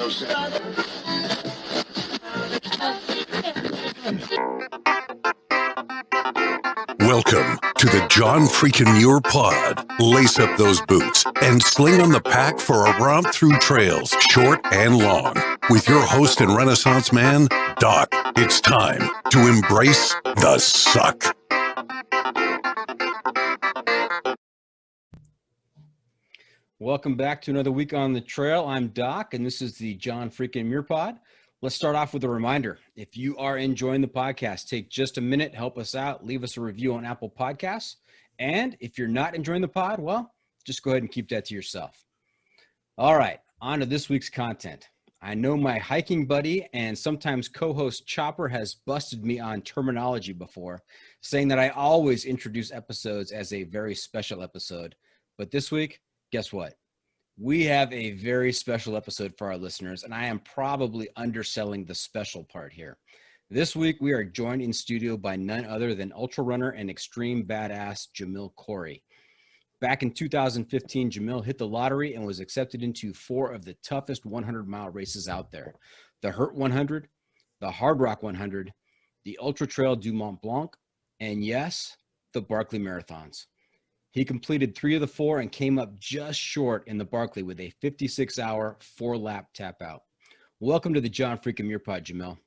Welcome to the John Freakin' Muir Pod. Lace up those boots and sling on the pack for a romp through trails, short and long. With your host and Renaissance man, Doc. It's time to embrace the suck. Welcome back to another week on the trail. I'm Doc, and this is the John Freakin' Muir Pod. Let's start off with a reminder. If you are enjoying the podcast, take just a minute, help us out, leave us a review on Apple Podcasts. And if you're not enjoying the pod, well, just go ahead and keep that to yourself. All right, on to this week's content. I know my hiking buddy and sometimes co-host Chopper has busted me on terminology before, saying that I always introduce episodes as a very special episode. But this week, guess what? We have a very special episode for our listeners, and I am probably underselling the special part here. This week, we are joined in studio by none other than ultra runner and extreme badass Jamil Coury. Back in 2015, Jamil hit the lottery and was accepted into 4 of the toughest 100-mile races out there: the Hurt 100, the Hard Rock 100, the Ultra Trail du Mont Blanc, and yes, the Barkley Marathons. He completed 3 of the 4 and came up just short in the Barkley with a 56-hour, 4-lap tap out. Welcome to the John Freakin' Muir Pod, Jamil.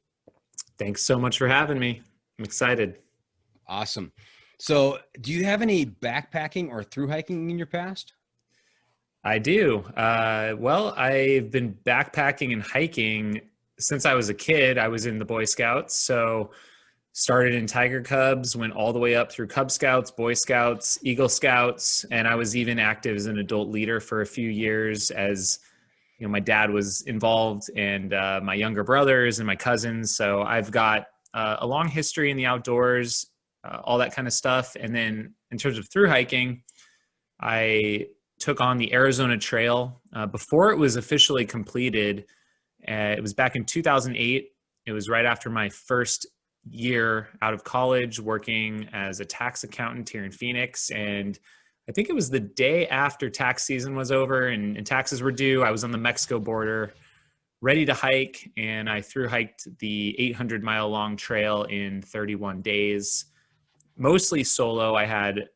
Thanks so much for having me. I'm excited. Awesome. So do you have any backpacking or through hiking in your past? I do. Well, I've been backpacking and hiking since I was a kid. I was in the Boy Scouts, so started in Tiger Cubs, went all the way up through Cub Scouts, Boy Scouts, Eagle Scouts, and I was even active as an adult leader for a few years as, you know, my dad was involved and my younger brothers and my cousins. So I've got a long history in the outdoors, all that kind of stuff. And then in terms of through hiking, I took on the Arizona Trail before it was officially completed. It was back in 2008. It was right after my first year out of college working as a tax accountant here in Phoenix. And I think it was the day after tax season was over and taxes were due. I was on the Mexico border ready to hike, and I through hiked the 800-mile long trail in 31 days, mostly solo. I had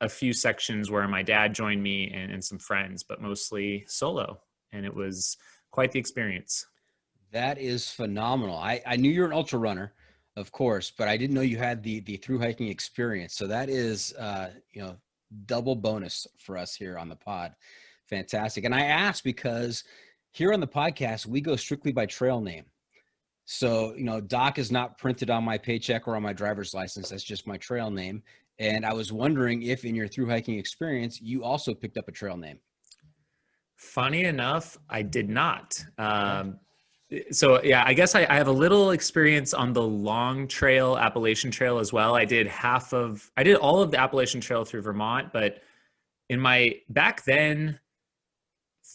a few sections where my dad joined me and some friends, but mostly solo. And it was quite the experience. That is phenomenal. I knew you're an ultra runner, of course, but I didn't know you had the through hiking experience. So that is, double bonus for us here on the pod. Fantastic. And I asked because here on the podcast, we go strictly by trail name. So, Doc is not printed on my paycheck or on my driver's license. That's just my trail name. And I was wondering if in your through hiking experience, you also picked up a trail name. Funny enough, I did not. So yeah, I guess I have a little experience on the long trail, Appalachian Trail as well. I did all of the Appalachian Trail through Vermont, but back then,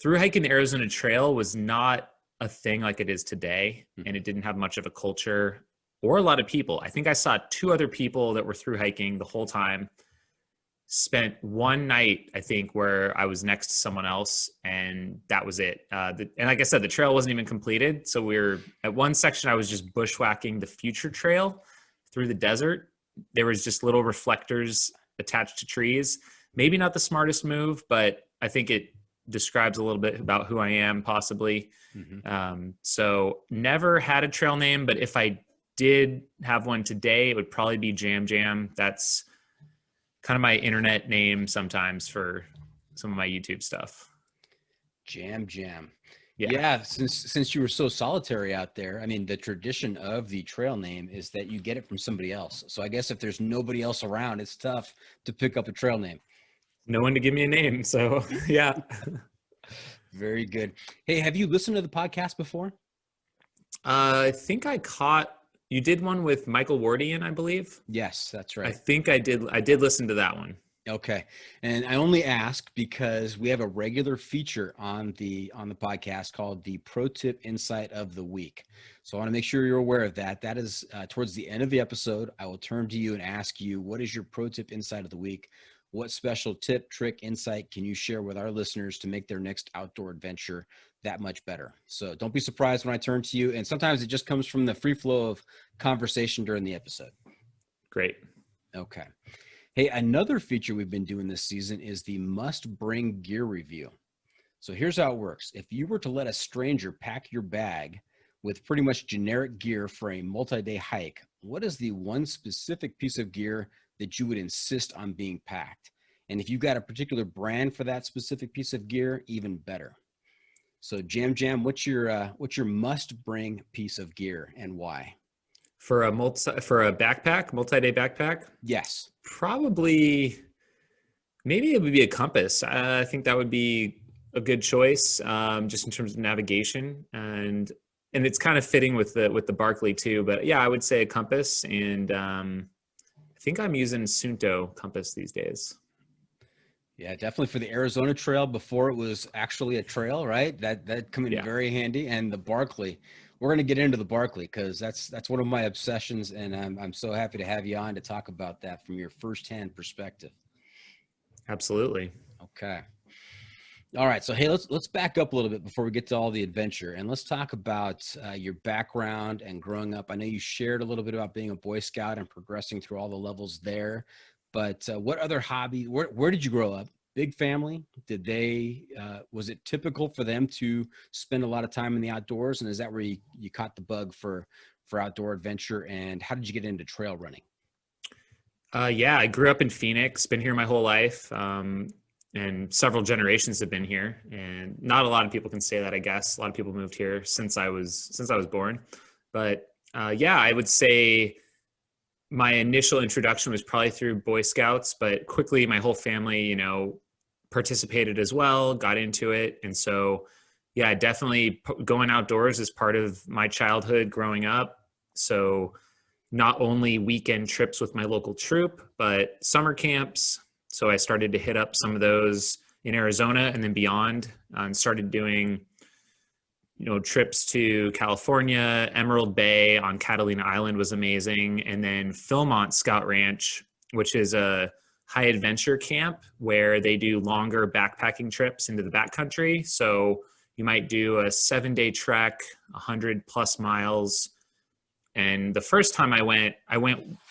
through hiking the Arizona Trail was not a thing like it is today. And it didn't have much of a culture or a lot of people. I think I saw 2 other people that were through hiking the whole time. Spent one night, I think, where I was next to someone else, and that was it. And like I said, the trail wasn't even completed. So at one section, I was just bushwhacking the Future Trail through the desert. There was just little reflectors attached to trees. Maybe not the smartest move, but I think it describes a little bit about who I am, possibly. So never had a trail name, but if I did have one today, it would probably be Jam Jam. That's kind of my internet name sometimes for some of my YouTube stuff. Jam. Yeah. Since you were so solitary out there, I mean, the tradition of the trail name is that you get it from somebody else. So I guess if there's nobody else around, it's tough to pick up a trail name. No one to give me a name. So yeah. Very good. Hey, have you listened to the podcast before? I think you did one with Michael Wardian, I believe. Yes, that's right. I think I did listen to that one. Okay. And I only ask because we have a regular feature on the podcast called the Pro Tip Insight of the Week. So I want to make sure you're aware of that. That is towards the end of the episode. I will turn to you and ask you, what is your Pro Tip Insight of the Week? What special tip, trick, insight can you share with our listeners to make their next outdoor adventure that much better? So don't be surprised when I turn to you. And sometimes it just comes from the free flow of conversation during the episode. Great. Okay. Hey, another feature we've been doing this season is the must bring gear review. So here's how it works. If you were to let a stranger pack your bag with pretty much generic gear for a multi-day hike, what is the one specific piece of gear that you would insist on being packed? And if you've got a particular brand for that specific piece of gear, even better. So Jam, what's your must bring piece of gear and why? For a backpack, multi-day backpack? Yes. Probably, maybe it would be a compass. I think that would be a good choice, just in terms of navigation, and it's kind of fitting with the Barkley too. But yeah, I would say a compass, and I think I'm using Sunto compass these days. Yeah, definitely for the Arizona trail before it was actually a trail, right? That come in very handy. And the Barkley, we're going to get into the Barkley because that's one of my obsessions, and I'm so happy to have you on to talk about that from your firsthand perspective. Absolutely. Okay. All right. So, hey, let's back up a little bit before we get to all the adventure, and let's talk about your background and growing up. I know you shared a little bit about being a Boy Scout and progressing through all the levels there, but what other hobby, where did you grow up? Big family? Did they, was it typical for them to spend a lot of time in the outdoors? And is that where you caught the bug for outdoor adventure? And how did you get into trail running? Yeah, I grew up in Phoenix, been here my whole life. And several generations have been here, and not a lot of people can say that. I guess a lot of people moved here since I was born, but yeah, I would say my initial introduction was probably through Boy Scouts, but quickly my whole family, participated as well, got into it, and so yeah, definitely going outdoors is part of my childhood growing up. So not only weekend trips with my local troop, but summer camps. So I started to hit up some of those in Arizona and then beyond, and started doing, trips to California. Emerald Bay on Catalina Island was amazing. And then Philmont Scout Ranch, which is a high adventure camp where they do longer backpacking trips into the backcountry. So you might do a 7-day trek, 100+ miles. And the first time I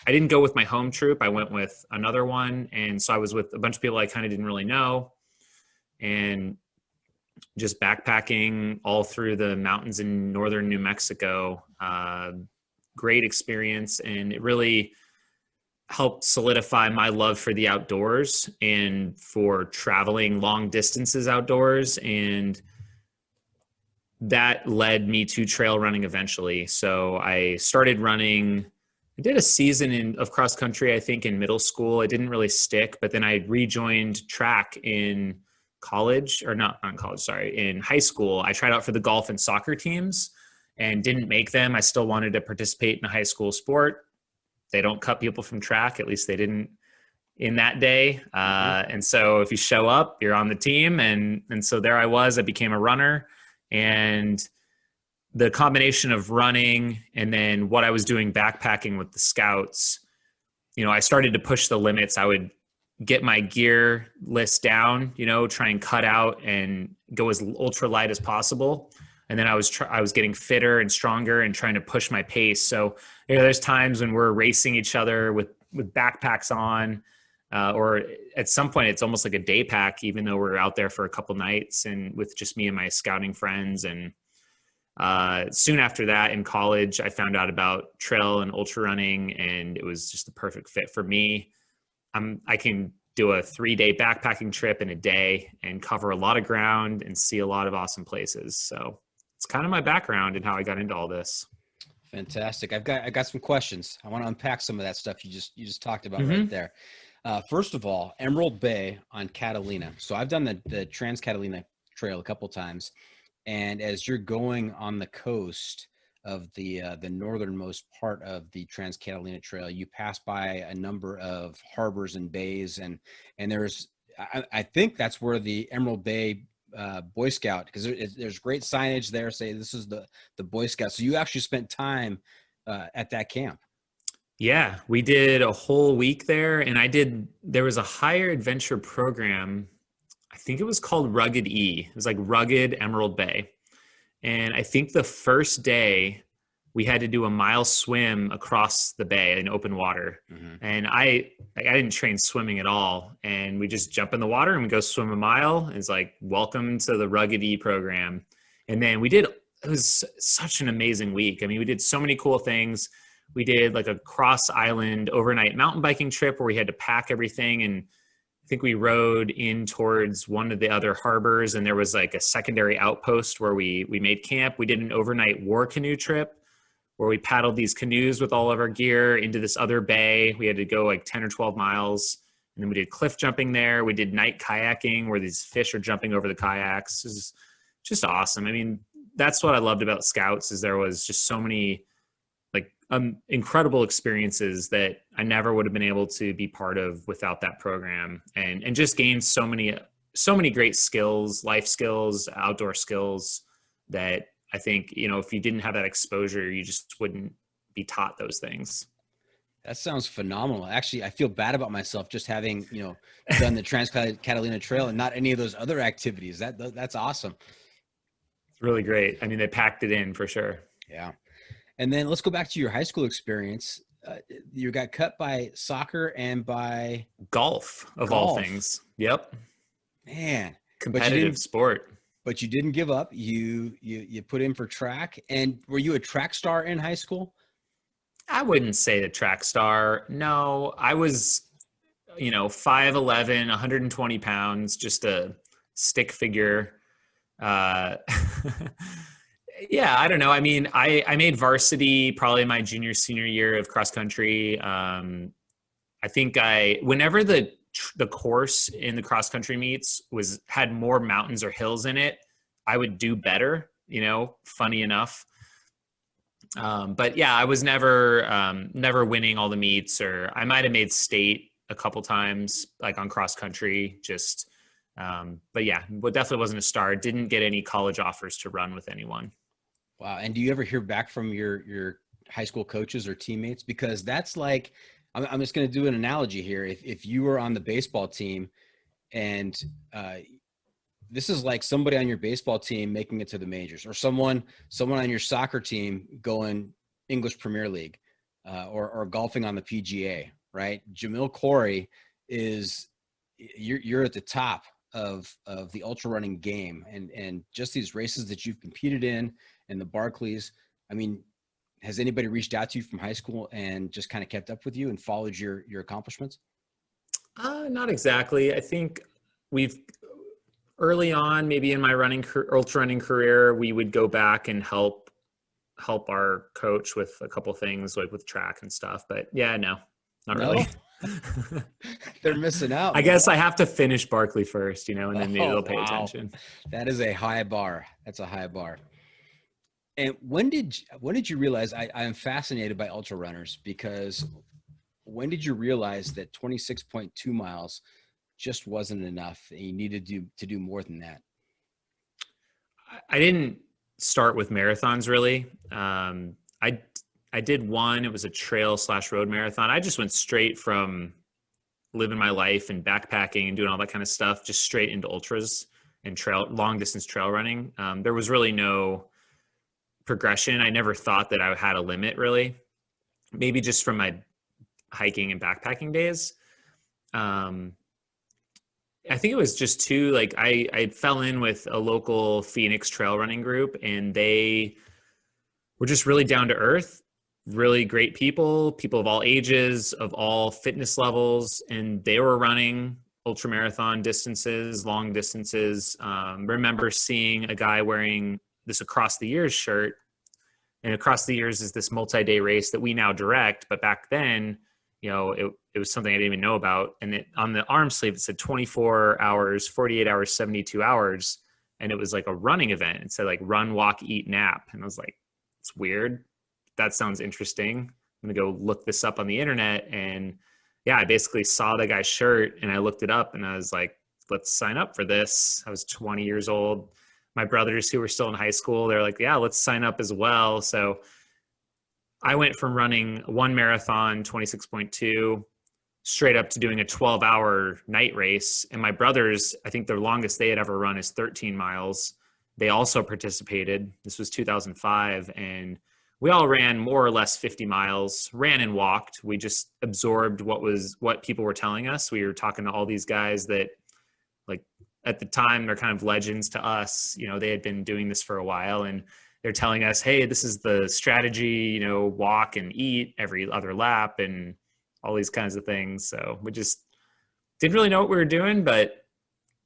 didn't go with my home troop. I went with another one. And so I was with a bunch of people I kind of didn't really know, and just backpacking all through the mountains in northern New Mexico. Great experience. And it really helped solidify my love for the outdoors and for traveling long distances outdoors. And that led me to trail running eventually. So I started running. I did a season of cross country, I think, in middle school. It didn't really stick, but then I rejoined track in college, or not in college, sorry, in high school. I tried out for the golf and soccer teams and didn't make them. I still wanted to participate in a high school sport. They don't cut people from track. At least they didn't in that day. And so if you show up, you're on the team. And so there I was. I became a runner. And the combination of running and then what I was doing backpacking with the scouts, I started to push the limits. I would get my gear list down, try and cut out and go as ultra light as possible. And then I was getting fitter and stronger and trying to push my pace. So there's times when we're racing each other with backpacks on, or at some point it's almost like a day pack, even though we're out there for a couple nights and with just me and my scouting friends. And soon after that in college, I found out about trail and ultra running, and it was just the perfect fit for me. I can do a 3-day backpacking trip in a day and cover a lot of ground and see a lot of awesome places. So it's kind of my background and how I got into all this. Fantastic. I got some questions. I want to unpack some of that stuff you just talked about right there. First of all, Emerald Bay on Catalina. So I've done the Trans Catalina Trail a couple times, and as you're going on the coast of the northernmost part of the Trans Catalina Trail, you pass by a number of harbors and bays, and there's I think that's where the Emerald Bay Boy Scout, because there's great signage there say this is the Boy Scout. So you actually spent time at that camp. Yeah, we did a whole week there, and there was a higher adventure program. I think it was called Rugged E. It was like Rugged Emerald Bay. And I think the first day we had to do a mile swim across the bay in open water. Mm-hmm. And I didn't train swimming at all. And we just jump in the water and we go swim a mile. And it's like, welcome to the Rugged E program. And then it was such an amazing week. I mean, we did so many cool things. We did like a cross island overnight mountain biking trip where we had to pack everything, and I think we rode in towards one of the other harbors, and there was like a secondary outpost where we made camp. We did an overnight war canoe trip where we paddled these canoes with all of our gear into this other bay. We had to go like 10 or 12 miles. And then we did cliff jumping there. We did night kayaking where these fish are jumping over the kayaks. It was just awesome. I mean, that's what I loved about Scouts, is there was just so many like incredible experiences that I never would have been able to be part of without that program, and just gained so many great skills, life skills, outdoor skills that I think, if you didn't have that exposure, you just wouldn't be taught those things. That sounds phenomenal. Actually, I feel bad about myself just having, done the Trans-Catalina Trail and not any of those other activities. That's awesome. It's really great. I mean, they packed it in for sure. Yeah. And then let's go back to your high school experience. You got cut by soccer and by golf, of all things. Yep. Man, competitive sport. But you didn't give up. You put in for track. And were you a track star in high school? I wouldn't say the track star. No, I was, 5'11", 120 pounds, just a stick figure. Yeah, I don't know. I mean, I made varsity probably my junior, senior year of cross country. I think whenever the course in the cross country meets had more mountains or hills in it, I would do better, funny enough. But yeah, I was never winning all the meets, or I might've made state a couple times, like on cross country, but yeah, definitely wasn't a star. Didn't get any college offers to run with anyone. Wow. And do you ever hear back from your high school coaches or teammates? Because that's like, I'm just going to do an analogy here. If you were on the baseball team and this is like somebody on your baseball team making it to the majors, or someone on your soccer team going English Premier League, or golfing on the PGA, right? Jamil Coury you're at the top of the ultra running game, and just these races that you've competed in and the Barclays. I mean, has anybody reached out to you from high school and just kind of kept up with you and followed your accomplishments? Not exactly. I think early on, maybe in my ultra running career, we would go back and help our coach with a couple things, like with track and stuff. But yeah, no, not really. They're missing out. I guess I have to finish Barkley first, and then maybe they'll pay attention. That is a high bar. That's a high bar. And when did you realize, I am fascinated by ultra runners, because when did you realize that 26.2 miles just wasn't enough and you needed to do more than that? I didn't start with marathons really. I did one. It was a trail/road marathon. I just went straight from living my life and backpacking and doing all that kind of stuff, just straight into ultras and long distance trail running. There was really no progression. I never thought that I had a limit really, maybe just from my hiking and backpacking days. I think it was just too, like I fell in with a local Phoenix trail running group, and they were just really down to earth, really great people of all ages, of all fitness levels. And they were running ultra marathon distances, long distances. Remember seeing a guy wearing this Across the Years shirt, and Across the Years is this multi-day race that we now direct. But back then, it was something I didn't even know about. And on the arm sleeve, it said 24 hours, 48 hours, 72 hours. And it was like a running event. It said like run, walk, eat, nap. And I was like, it's weird. That sounds interesting. I'm going to go look this up on the internet. And yeah, I basically saw the guy's shirt and I looked it up and I was like, let's sign up for this. I was 20 years old. My brothers who were still in high school, they're like, yeah, let's sign up as well. So I went from running one marathon, 26.2, straight up to doing a 12-hour night race. And my brothers, I think the longest they had ever run is 13 miles. They also participated. This was 2005. And we all ran more or less 50 miles, ran and walked. We just absorbed what people were telling us. We were talking to all these guys that, like, at the time, they're kind of legends to us. You know, they had been doing this for a while, and they're telling us, hey, this is the strategy, you know, walk and eat every other lap and all these kinds of things. So we just didn't really know what we were doing, but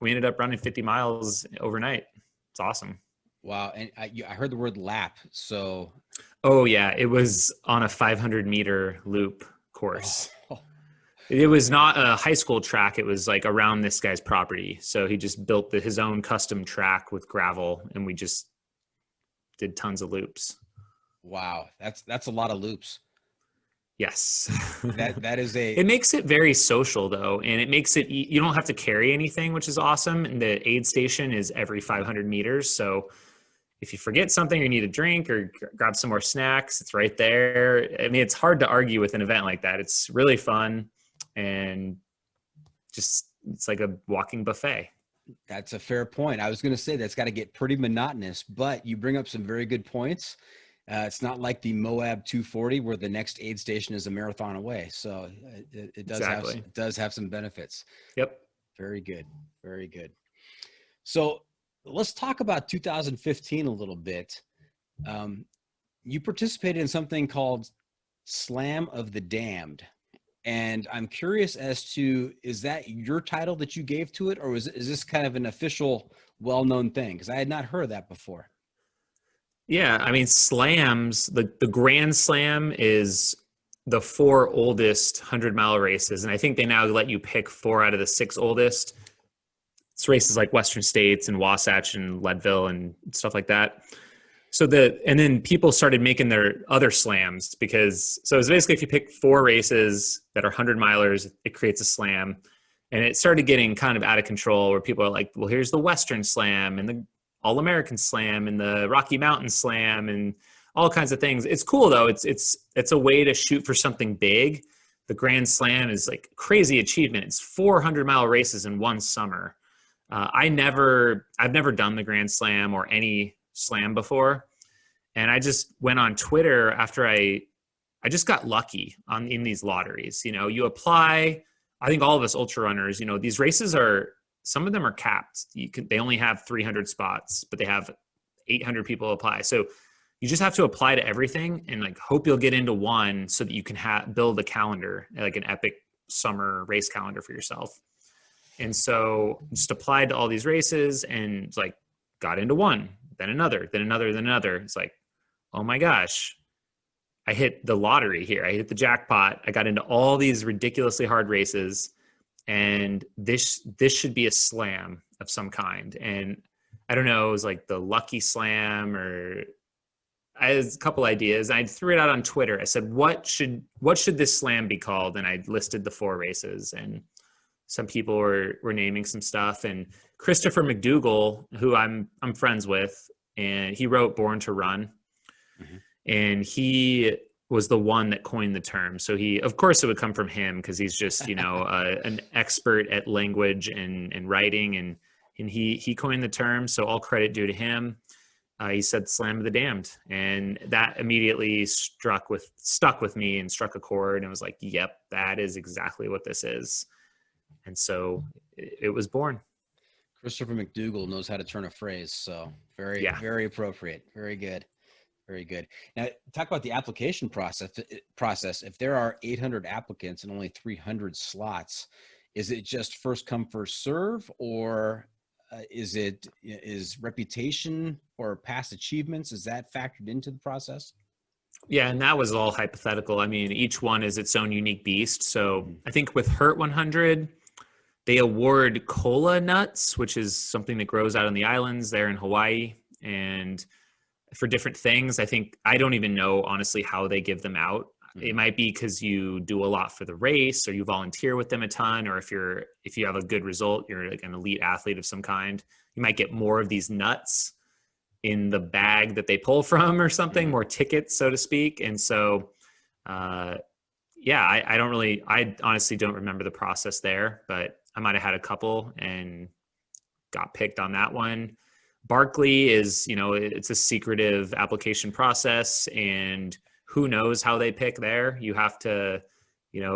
we ended up running 50 miles overnight. It's awesome. Wow. And I heard the word lap. So. Oh yeah. It was on a 500-meter loop course. Oh. It was not a high school track. It was like around this guy's property. So he just built his own custom track with gravel, and we just did tons of loops. Wow. That's a lot of loops. Yes. that is it makes it very social though. And it makes it, you don't have to carry anything, which is awesome. And the aid station is every 500 meters. So if you forget something or you need a drink or grab some more snacks, it's right there. I mean, it's hard to argue with an event like that. It's really fun. And just, it's like a walking buffet. That's a fair point. I was going to say that's got to get pretty monotonous, but you bring up some very good points. It's not like the Moab 240 where the next aid station is a marathon away. So it does have some benefits. Yep. Very good. Very good. So let's talk about 2015 a little bit. You participated in something called Slam of the Damned. And I'm curious as to, is that your title that you gave to it, or is this kind of an official, well-known thing? Because I had not heard of that before. Yeah, I mean, slams, the Grand Slam is the 4 oldest 100-mile races. And I think they now let you pick 4 out of the 6 oldest. It's races like Western States and Wasatch and Leadville and stuff like that. So and then people started making their other slams so it's basically if you pick 4 races that are 100 milers, it creates a slam. And it started getting kind of out of control where people are like, well, here's the Western Slam and the All-American Slam and the Rocky Mountain Slam and all kinds of things. It's cool though. It's a way to shoot for something big. The Grand Slam is like crazy achievement. It's 400-mile races in one summer. I've never done the Grand Slam or any slam before. And I just went on Twitter after I just got lucky in these lotteries. You know, you apply, I think all of us ultra runners, you know, these races some of them are capped. They only have 300 spots, but they have 800 people apply. So you just have to apply to everything and like hope you'll get into one so that you can build a calendar, like an epic summer race calendar for yourself. And so just applied to all these races and it's like got into one, then another, then another, then another. It's like, oh my gosh, I hit the lottery here. I hit the jackpot. I got into all these ridiculously hard races, and this should be a slam of some kind. And I don't know, it was like the Lucky Slam, or I had a couple ideas. I threw it out on Twitter. I said, what should this slam be called? And I listed the 4 races, and some people were naming some stuff. And Christopher McDougall, who I'm friends with, and he wrote Born to Run. Mm-hmm. And he was the one that coined the term. So of course it would come from him because he's just, you know, an expert at language and writing, and he coined the term. So all credit due to him. He said Slam of the Damned, and that immediately stuck with me and struck a chord, and was like, yep, that is exactly what this is. And so it was born. Christopher McDougall knows how to turn a phrase. So very appropriate. Very good. Very good. Now talk about the application process. If there are 800 applicants and only 300 slots, is it just first come, first serve, or is reputation or past achievements, is that factored into the process? Yeah, and that was all hypothetical. I mean, each one is its own unique beast. So I think with Hurt 100, they award cola nuts, which is something that grows out on the islands there in Hawaii. And for different things, I don't even know, honestly, how they give them out. It might be because you do a lot for the race, or you volunteer with them a ton, or if you have a good result, you're like an elite athlete of some kind, you might get more of these nuts. in the bag that they pull from or something, more tickets, so to speak. And so, I honestly don't remember the process there, but I might've had a couple and got picked on that one. Barkley is, it's a secretive application process, and who knows how they pick there. You have to,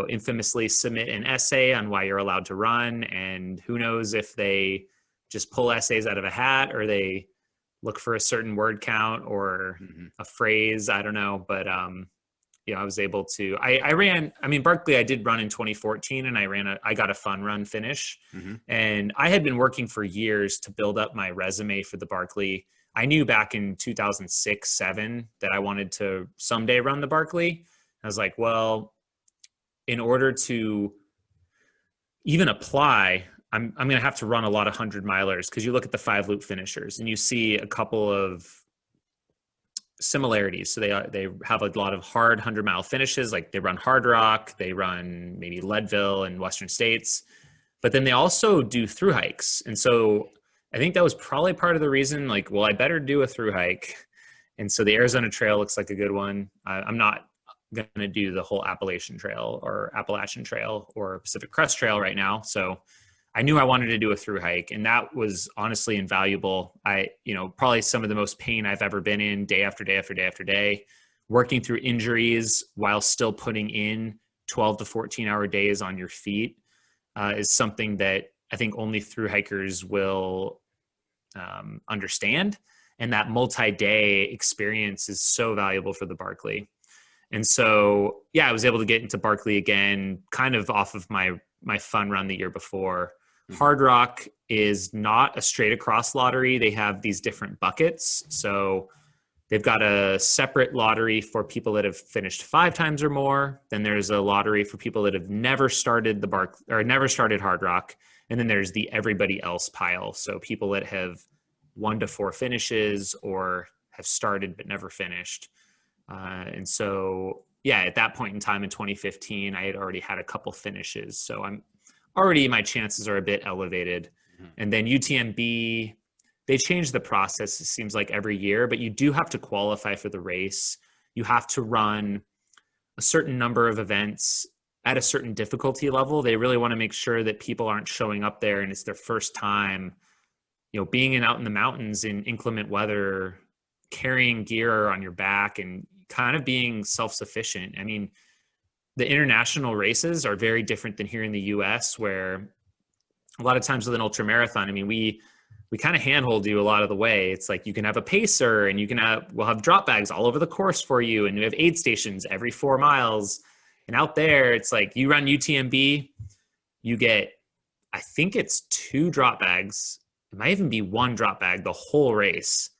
infamously submit an essay on why you're allowed to run. And who knows if they just pull essays out of a hat or they look for a certain word count or a phrase. I don't know. But, I was able to, Barkley, I did run in 2014 and I got a fun run finish. And I had been working for years to build up my resume for the Barkley. I knew back in 2006-07 that I wanted to someday run the Barkley. I was like, well, in order to even apply, I'm going to have to run a lot of 100-milers, because you look at the 5-loop finishers and you see a couple of similarities. So they have a lot of hard 100-mile finishes, like they run Hard Rock, they run maybe Leadville and Western States, but then they also do through hikes. And so I think that was probably part of the reason, like, well, I better do a through hike. And so the Arizona Trail looks like a good one. I'm not going to do the whole Appalachian Trail or Pacific Crest Trail right now. So I knew I wanted to do a through hike, and that was honestly invaluable. Probably some of the most pain I've ever been in, day after day after day after day, working through injuries while still putting in 12 to 14-hour days on your feet is something that I think only through hikers will understand. And that multi-day experience is so valuable for the Barkley. And so, I was able to get into Barkley again, kind of off of my fun run the year before. Hard Rock is not a straight across lottery. They have these different buckets. So they've got a separate lottery for people that have finished 5 times or more. Then there's a lottery for people that have never started never started Hard Rock. And then there's the everybody else pile. So people that have 1 to 4 finishes or have started but never finished. And so, at that point in time in 2015, I had already had a couple finishes. So my chances are a bit elevated. And then UTMB, they change the process, it seems like, every year, but you do have to qualify for the race. You have to run a certain number of events at a certain difficulty level. They really want to make sure that people aren't showing up there and it's their first time, being out in the mountains in inclement weather, carrying gear on your back and kind of being self-sufficient. I mean, the international races are very different than here in the US, where a lot of times with an ultra marathon, we kind of handhold you a lot of the way. It's like you can have a pacer and we'll have drop bags all over the course for you. And we have aid stations every 4 miles. And out there, it's like you run UTMB, you get, I think it's 2 drop bags. It might even be 1 drop bag the whole race.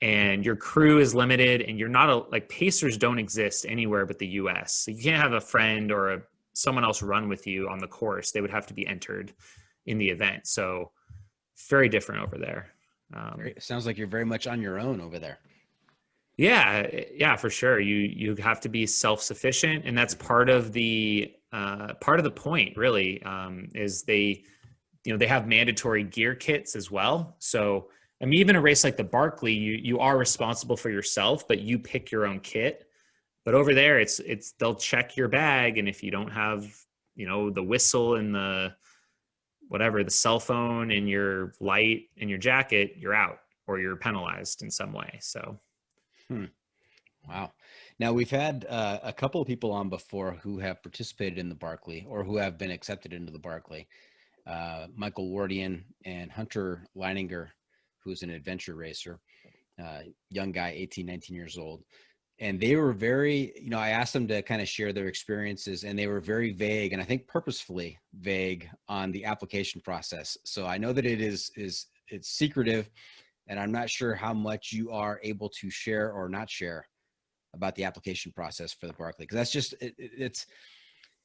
And your crew is limited, and you're not pacers don't exist anywhere but the US. So you can't have a friend or someone else run with you on the course. They would have to be entered in the event. So very different over there. Sounds like you're very much on your own over there. Yeah, for sure. You have to be self-sufficient, and that's part of the point, really, is they have mandatory gear kits as well. So even a race like the Barkley, you are responsible for yourself, but you pick your own kit. But over there, it's they'll check your bag, and if you don't have the whistle and the cell phone and your light and your jacket, you're out or you're penalized in some way. So, wow. Now we've had a couple of people on before who have participated in the Barkley or who have been accepted into the Barkley. Michael Wardian and Hunter Leininger, who's an adventure racer, young guy, 18, 19 years old. And they were very, I asked them to kind of share their experiences, and they were very vague, and I think purposefully vague on the application process. So I know that it's secretive, and I'm not sure how much you are able to share or not share about the application process for the Barkley. Because that's just,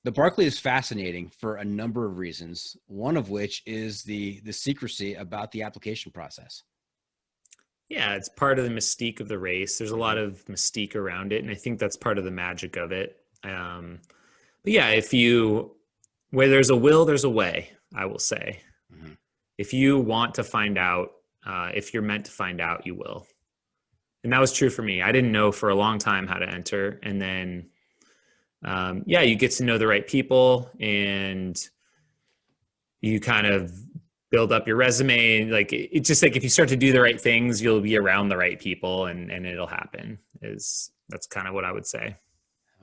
the Barkley is fascinating for a number of reasons, one of which is the secrecy about the application process. Yeah, it's part of the mystique of the race. There's a lot of mystique around it, and I think that's part of the magic of it. But yeah, where there's a will, there's a way, I will say. If you want to find out, if you're meant to find out, you will. And that was true for me. I didn't know for a long time how to enter. And then, yeah, you get to know the right people and you kind of build up your resume. Like it's just like, if you start to do the right things, you'll be around the right people and it'll happen. That's kind of what I would say.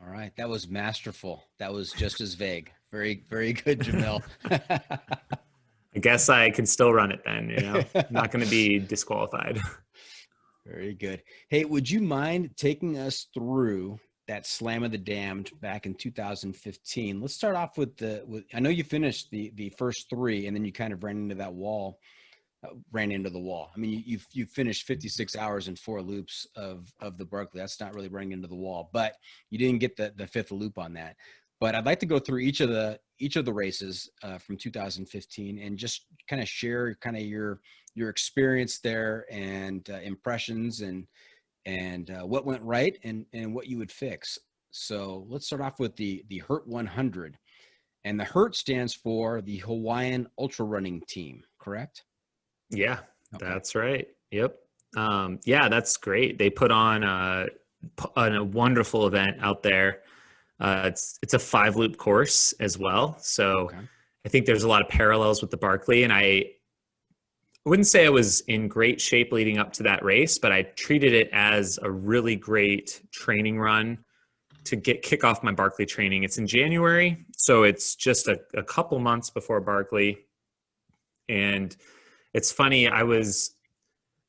All right. That was masterful. That was just as vague. Very, very good, Jamil. I guess I can still run it then, you know, not going to be disqualified. Very good. Hey, would you mind taking us through that Slam of the Damned back in 2015? Let's start off with I know you finished the first three and then you kind of ran into the wall. I mean, you finished 56 hours and 4 loops of the Barkley. That's not really running into the wall, but you didn't get the fifth loop on that. But I'd like to go through each of the races from 2015 and just kind of share kind of your experience there and impressions and what went right and what you would fix. So let's start off with the HURT 100, and the HURT stands for the Hawaiian Ultra Running Team, correct? Yeah, Okay. That's right. Yep. Yeah, that's great. They put on a wonderful event out there. It's a 5-loop course as well. So Okay. I think there's a lot of parallels with the Barkley, and I wouldn't say I was in great shape leading up to that race, but I treated it as a really great training run to kick off my Barkley training. It's in January, so it's just a couple months before Barkley. And it's funny, I was,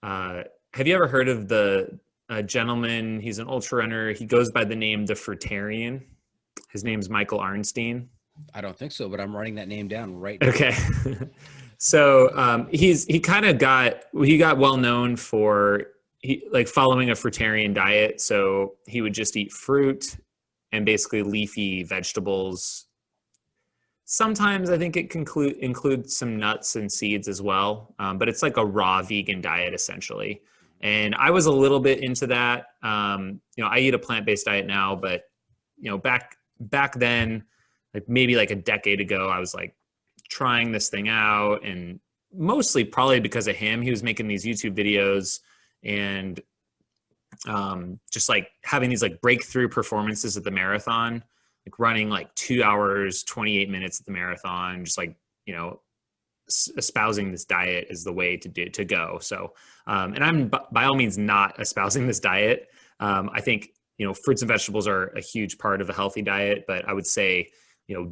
have you ever heard of the gentleman? He's an ultra runner. He goes by the name The Fruitarian. His name's Michael Arnstein. I don't think so, but I'm writing that name down right now. Okay. So he got well known for following a fruitarian diet. So he would just eat fruit and basically leafy vegetables. Sometimes I think it includes some nuts and seeds as well, but it's like a raw vegan diet essentially. And I was a little bit into that. I eat a plant-based diet now, but back then, like maybe like a decade ago, I was like trying this thing out, and mostly probably because of him. He was making these YouTube videos and just like having these like breakthrough performances at the marathon, like running like 2 hours, 28 minutes at the marathon, just like, espousing this diet is the way to go. So, and I'm by all means not espousing this diet. I think, fruits and vegetables are a huge part of a healthy diet, but I would say,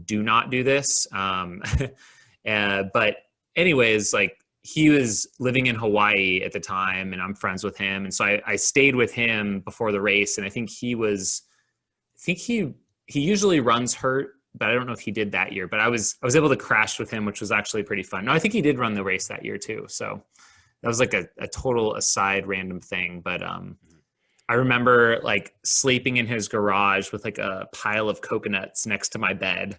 do not do this. But anyways, like he was living in Hawaii at the time and I'm friends with him. And so I stayed with him before the race. And I think he usually runs HURT, but I don't know if he did that year, but I was able to crash with him, which was actually pretty fun. No, I think he did run the race that year too. So that was like a total aside random thing. But, I remember like sleeping in his garage with like a pile of coconuts next to my bed.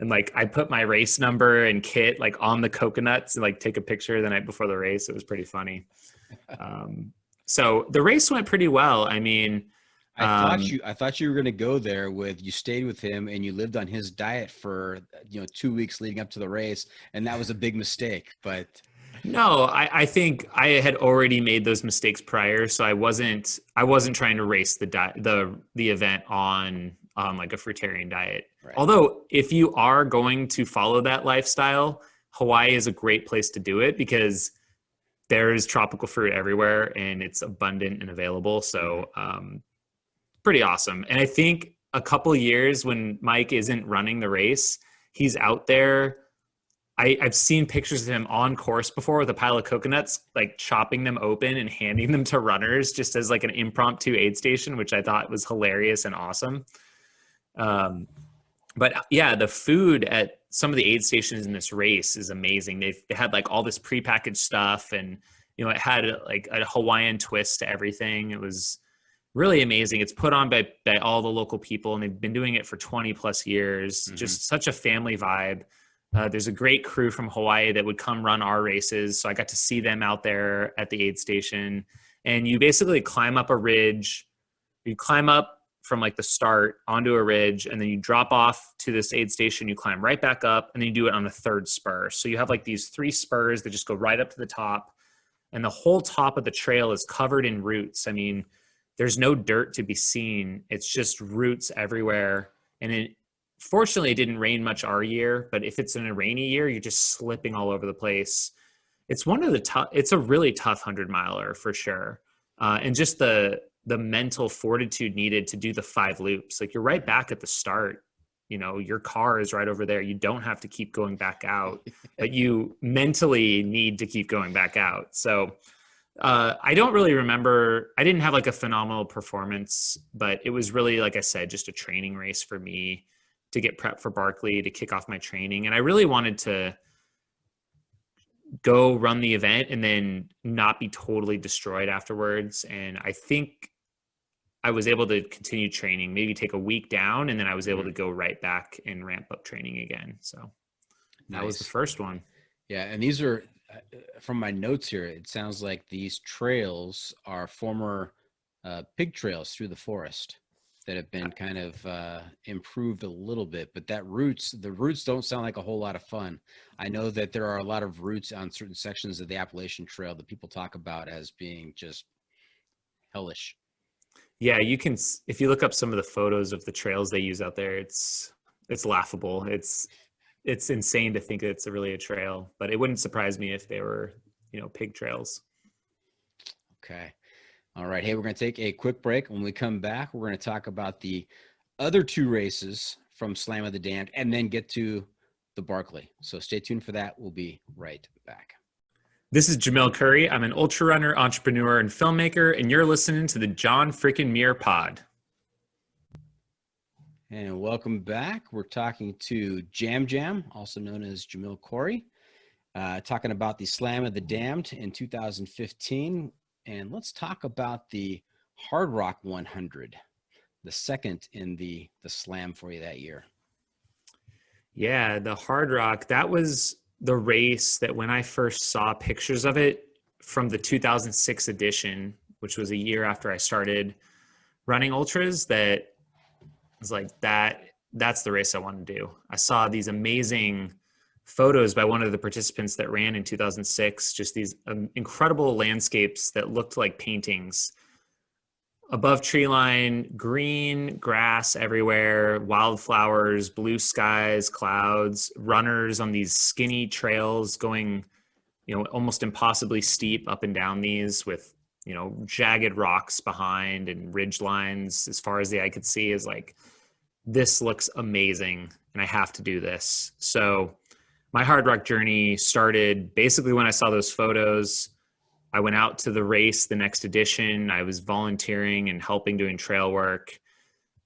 And like, I put my race number and kit like on the coconuts and like take a picture the night before the race. It was pretty funny. So the race went pretty well. I mean, I thought you were going to go there you stayed with him and you lived on his diet for, 2 weeks leading up to the race. And that was a big mistake, but no, I think I had already made those mistakes prior. So I wasn't trying to race the event on like a fruitarian diet. Right. Although if you are going to follow that lifestyle, Hawaii is a great place to do it because there's tropical fruit everywhere and it's abundant and available. So, pretty awesome. And I think a couple of years when Mike isn't running the race, he's out there. I've seen pictures of him on course before with a pile of coconuts, like chopping them open and handing them to runners just as like an impromptu aid station, which I thought was hilarious and awesome. But yeah, the food at some of the aid stations in this race is amazing. They had like all this prepackaged stuff and, it had like a Hawaiian twist to everything. It was really amazing. It's put on by all the local people and they've been doing it for 20 plus years. Mm-hmm. Just such a family vibe. There's a great crew from Hawaii that would come run our races. So I got to see them out there at the aid station. And you basically climb up a ridge. You climb up from like the start onto a ridge, and then you drop off to this aid station. You climb right back up, and then you do it on the third spur. So you have like these 3 spurs that just go right up to the top. And the whole top of the trail is covered in roots. I mean, there's no dirt to be seen. It's just roots everywhere. And fortunately, it didn't rain much our year, but if it's in a rainy year, you're just slipping all over the place. It's it's a really tough 100-miler for sure. And just the mental fortitude needed to do the 5 loops. Like, you're right back at the start. Your car is right over there. You don't have to keep going back out, but you mentally need to keep going back out. So I don't really remember. I didn't have like a phenomenal performance, but it was really, like I said, just a training race for me to get prepped for Barkley, to kick off my training. And I really wanted to go run the event and then not be totally destroyed afterwards. And I think I was able to continue training, maybe take a week down, and then I was able to go right back and ramp up training again. So that was the first one. Yeah. And these are, from my notes here, it sounds like these trails are former pig trails through the forest that have been kind of improved a little bit, but the routes don't sound like a whole lot of fun. I know that there are a lot of routes on certain sections of the Appalachian Trail that people talk about as being just hellish. Yeah, you can, if you look up some of the photos of the trails they use out there, it's laughable. It's insane to think that it's really a trail, but it wouldn't surprise me if they were, pig trails. Okay. All right. Hey, we're going to take a quick break. When we come back, we're going to talk about the other 2 races from Slam of the Damned and then get to the Barkley. So stay tuned for that. We'll be right back. This is Jamil Coury. I'm an ultra runner, entrepreneur, and filmmaker, and you're listening to the John Freaking Muir Pod. And welcome back. We're talking to Jam, also known as Jamil Coury, talking about the Slam of the Damned in 2015. And let's talk about the Hard Rock 100, the second in the Slam for you that year. Yeah, the Hard Rock, that was the race that when I first saw pictures of it from the 2006 edition, which was a year after I started running ultras, that was like, that's the race I want to do. I saw these amazing photos by one of the participants that ran in 2006, just these incredible landscapes that looked like paintings. Above tree line, green grass everywhere, wildflowers, blue skies, clouds, runners on these skinny trails going, almost impossibly steep up and down these with, jagged rocks behind and ridge lines as far as the eye could see. Is like, this looks amazing and I have to do this. So my Hard Rock journey started basically when I saw those photos. I went out to the race the next edition. I was volunteering and helping doing trail work.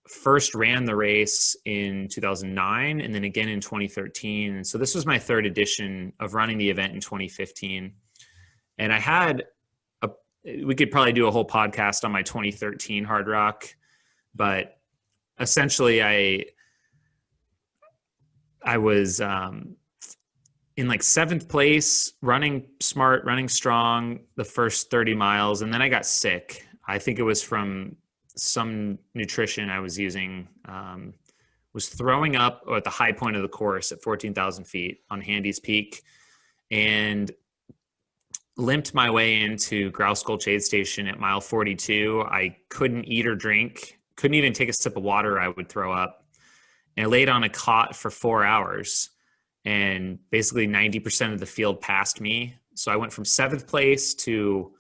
First ran the race in 2009 and then again in 2013. And so this was my 3rd edition of running the event in 2015. And I had we could probably do a whole podcast on my 2013 Hard Rock, but essentially I was in like 7th place, running smart, running strong the first 30 miles. And then I got sick. I think it was from some nutrition I was using, was throwing up at the high point of the course at 14,000 feet on Handy's Peak, and limped my way into Grouse Gulch aid station at mile 42. I couldn't eat or drink, couldn't even take a sip of water. I would throw up, and I laid on a cot for 4 hours. And basically 90% of the field passed me. So I went from 7th place to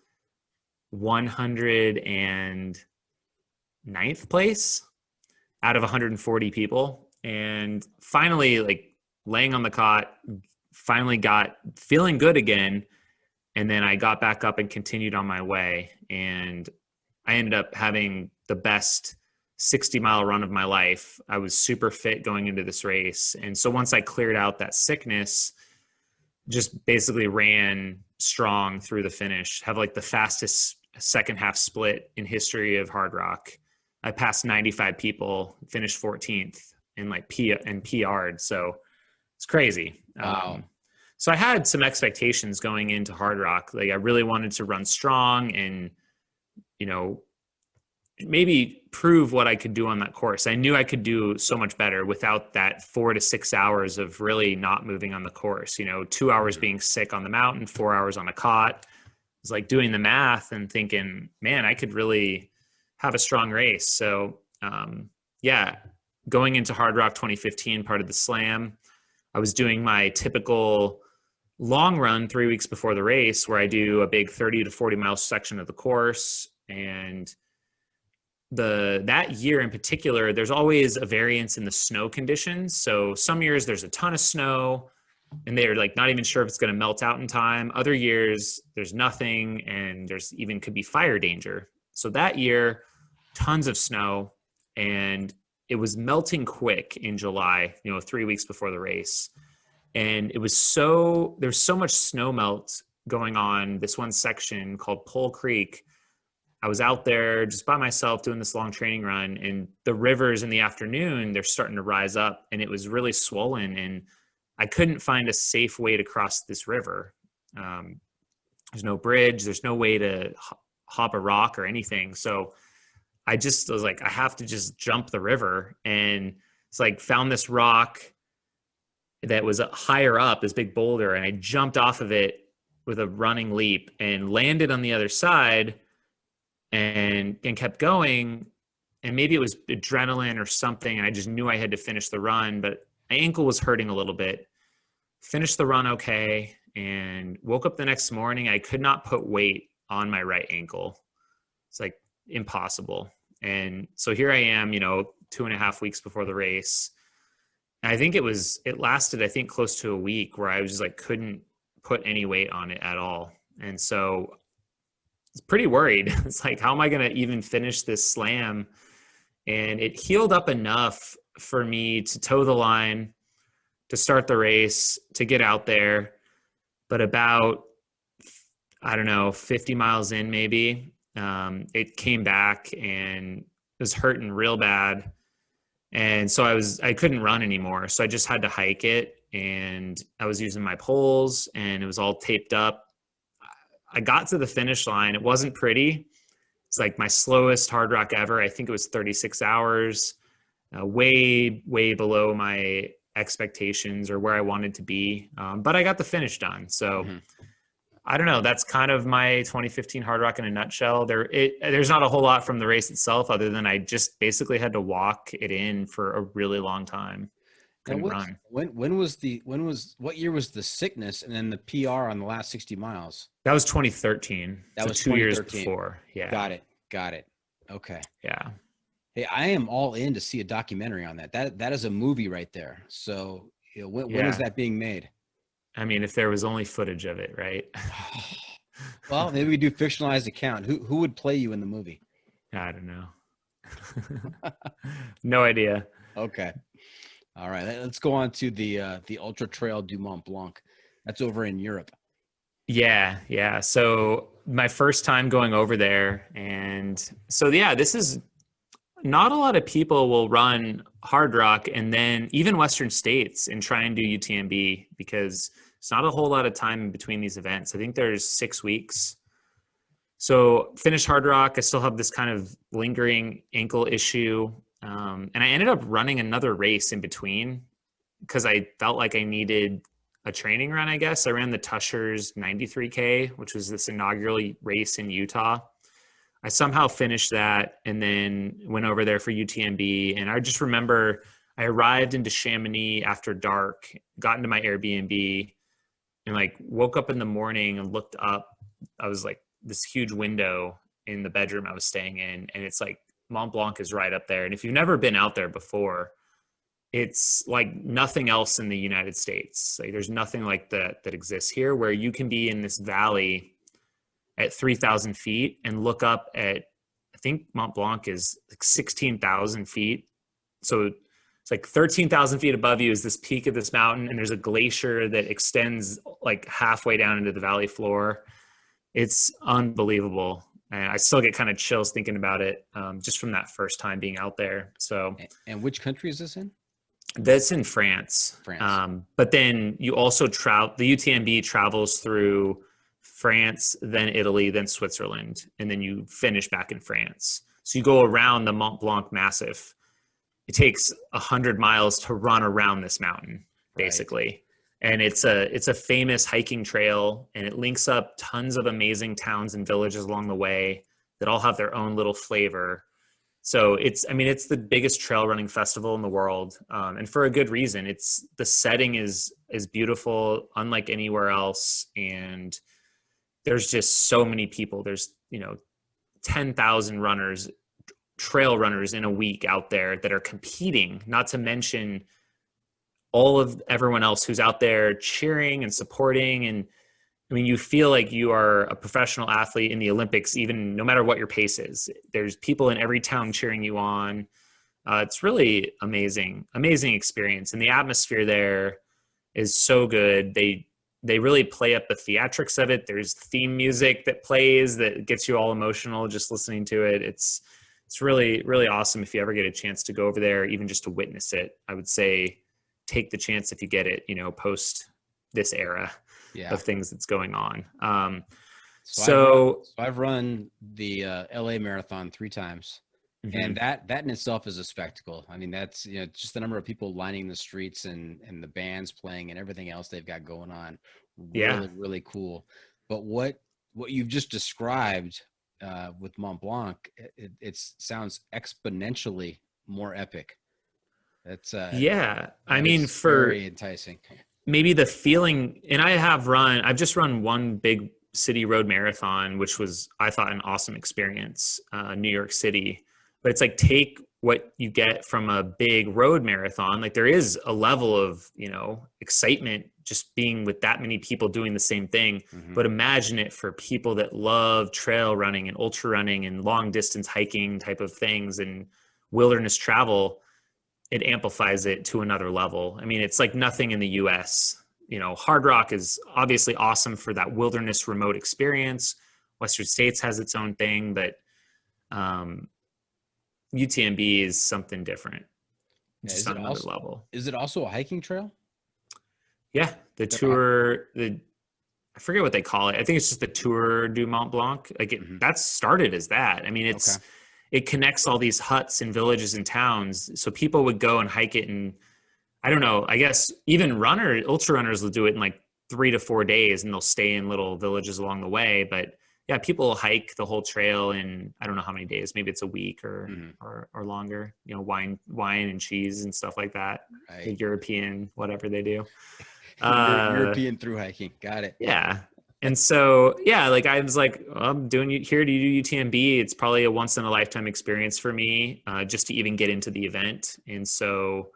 109th place out of 140 people. And finally, like, laying on the cot, finally got feeling good again. And then I got back up and continued on my way. And I ended up having the best 60-mile run of my life. I was super fit going into this race. And so once I cleared out that sickness, just basically ran strong through the finish, have like the fastest second half split in history of Hard Rock. I passed 95 people, finished 14th and PR'd. So it's crazy. Wow. So I had some expectations going into Hard Rock. Like, I really wanted to run strong and, maybe prove what I could do on that course. I knew I could do so much better without that 4 to 6 hours of really not moving on the course. 2 hours being sick on the mountain, 4 hours on a cot. It's like doing the math and thinking, man, I could really have a strong race. So yeah, going into Hard Rock 2015, part of the Slam, I was doing my typical long run 3 weeks before the race, where I do a big 30 to 40 mile section of the course. And that year in particular, there's always a variance in the snow conditions. So some years there's a ton of snow and they're like not even sure if it's going to melt out in time. Other years there's nothing, and there's even could be fire danger. So that year, tons of snow, and it was melting quick in July, 3 weeks before the race. And it was there's so much snow melt going on this one section called Pole Creek. I was out there just by myself doing this long training run, and the rivers in the afternoon, they're starting to rise up, and it was really swollen, and I couldn't find a safe way to cross this river. There's no bridge. There's no way to hop a rock or anything. So I was like, I have to just jump the river. And it's like, found this rock that was higher up, this big boulder, and I jumped off of it with a running leap and landed on the other side and kept going. And maybe it was adrenaline or something, and I just knew I had to finish the run, but my ankle was hurting a little bit. Finished the run okay, and woke up the next morning. I could not put weight on my right ankle. It's like impossible. And so here I am, 2.5 weeks before the race. And I think it lasted, I think, close to a week, where I was just like, couldn't put any weight on it at all. And so I was pretty worried. It's like, how am I going to even finish this Slam? And it healed up enough for me to toe the line, to start the race, to get out there. But about, 50 miles in maybe, it came back and was hurting real bad. And so I couldn't run anymore. So I just had to hike it, and I was using my poles, and it was all taped up. I got to the finish line. It wasn't pretty. It's like my slowest hard rock ever. I think it was 36 hours, way, way below my expectations or where I wanted to be. But I got the finish done. So I don't know. That's kind of my 2015 hard rock in a nutshell. There's not a whole lot from the race itself, other than I just basically had to walk it in for a really long time. Couldn't run. What year was the sickness and then the PR on the last 60 miles? That was 2013. That was 2 years before. Yeah. Got it. Okay. Yeah. Hey, I am all in to see a documentary on that. That is a movie right there. So when is that being made? I mean, if there was only footage of it, right? Well, maybe we do fictionalized account. Who would play you in the movie? I don't know. No idea. Okay. All right. Let's go on to the Ultra Trail du Mont Blanc. That's over in Europe. Yeah. So my first time going over there. And so, yeah, this is not a lot of people will run hard rock and then even Western States and try and do UTMB, because it's not a whole lot of time in between these events. I think there's 6 weeks. So finished hard rock. I still have this kind of lingering ankle issue. And I ended up running another race in between because I felt like I needed a training run, I guess. I ran the Tushers 93K, which was this inaugural race in Utah. I somehow finished that and then went over there for UTMB. And I just remember I arrived into Chamonix after dark, got into my Airbnb, and like woke up in the morning and looked up. I was like this huge window in the bedroom I was staying in, and it's like Mont Blanc is right up there. And if you've never been out there before, it's like nothing else in the United States. Like there's nothing like that exists here, where you can be in this valley at 3,000 feet and look up at, I think Mont Blanc is like 16,000 feet. So it's like 13,000 feet above you is this peak of this mountain, and there's a glacier that extends like halfway down into the valley floor. It's unbelievable. And I still get kind of chills thinking about it, just from that first time being out there. So, and which country is this in? That's in France. But then you also the UTMB travels through France, then Italy, then Switzerland, and then you finish back in France. So you go around the Mont Blanc Massif. It takes 100 miles to run around this mountain, basically. Right. And it's a famous hiking trail, and it links up tons of amazing towns and villages along the way. that all have their own little flavor. So it's the biggest trail running festival in the world, and for a good reason. The setting is beautiful, unlike anywhere else, and there's just so many people. There's 10,000 runners, trail runners in a week out there that are competing. Not to mention all of everyone else who's out there cheering and supporting. And I mean, you feel like you are a professional athlete in the Olympics, even no matter what your pace is. There's people in every town cheering you on. It's really amazing experience. And the atmosphere there is so good. They really play up the theatrics of it. There's theme music that plays that gets you all emotional just listening to it. It's really, really awesome. If you ever get a chance to go over there, even just to witness it, I would say take the chance if you get it, post this era of things that's going on. So I've run the LA Marathon 3 times, and that in itself is a spectacle. I mean, that's just the number of people lining the streets and the bands playing and everything else they've got going on. Really, really cool. But what you've just described with Mont Blanc, it sounds exponentially more epic. That's I mean, very enticing. Maybe the feeling, and I've just run one big city road marathon, which was, I thought, an awesome experience, New York City. But it's like, take what you get from a big road marathon. Like, there is a level of, excitement just being with that many people doing the same thing. But imagine it for people that love trail running and ultra running and long distance hiking type of things and wilderness travel. It amplifies it to another level. I mean, it's like nothing in the US. Hard Rock is obviously awesome for that wilderness remote experience. Western States has its own thing, but UTMB is something different. Just on another level. Is it also a hiking trail? Yeah. The Tour, I forget what they call it. I think it's just the Tour du Mont Blanc. Like that started as that. I mean, it connects all these huts and villages and towns. So people would go and hike it. And I don't know, I guess even ultra runners will do it in like 3 to 4 days, and they'll stay in little villages along the way. But yeah, people will hike the whole trail in, I don't know how many days, maybe it's a week or longer, wine and cheese and stuff like that. Right. The European, whatever they do. European through hiking. Got it. Yeah. And so, like I was like, I'm doing here to do UTMB. It's probably a once in a lifetime experience for me, just to even get into the event. And so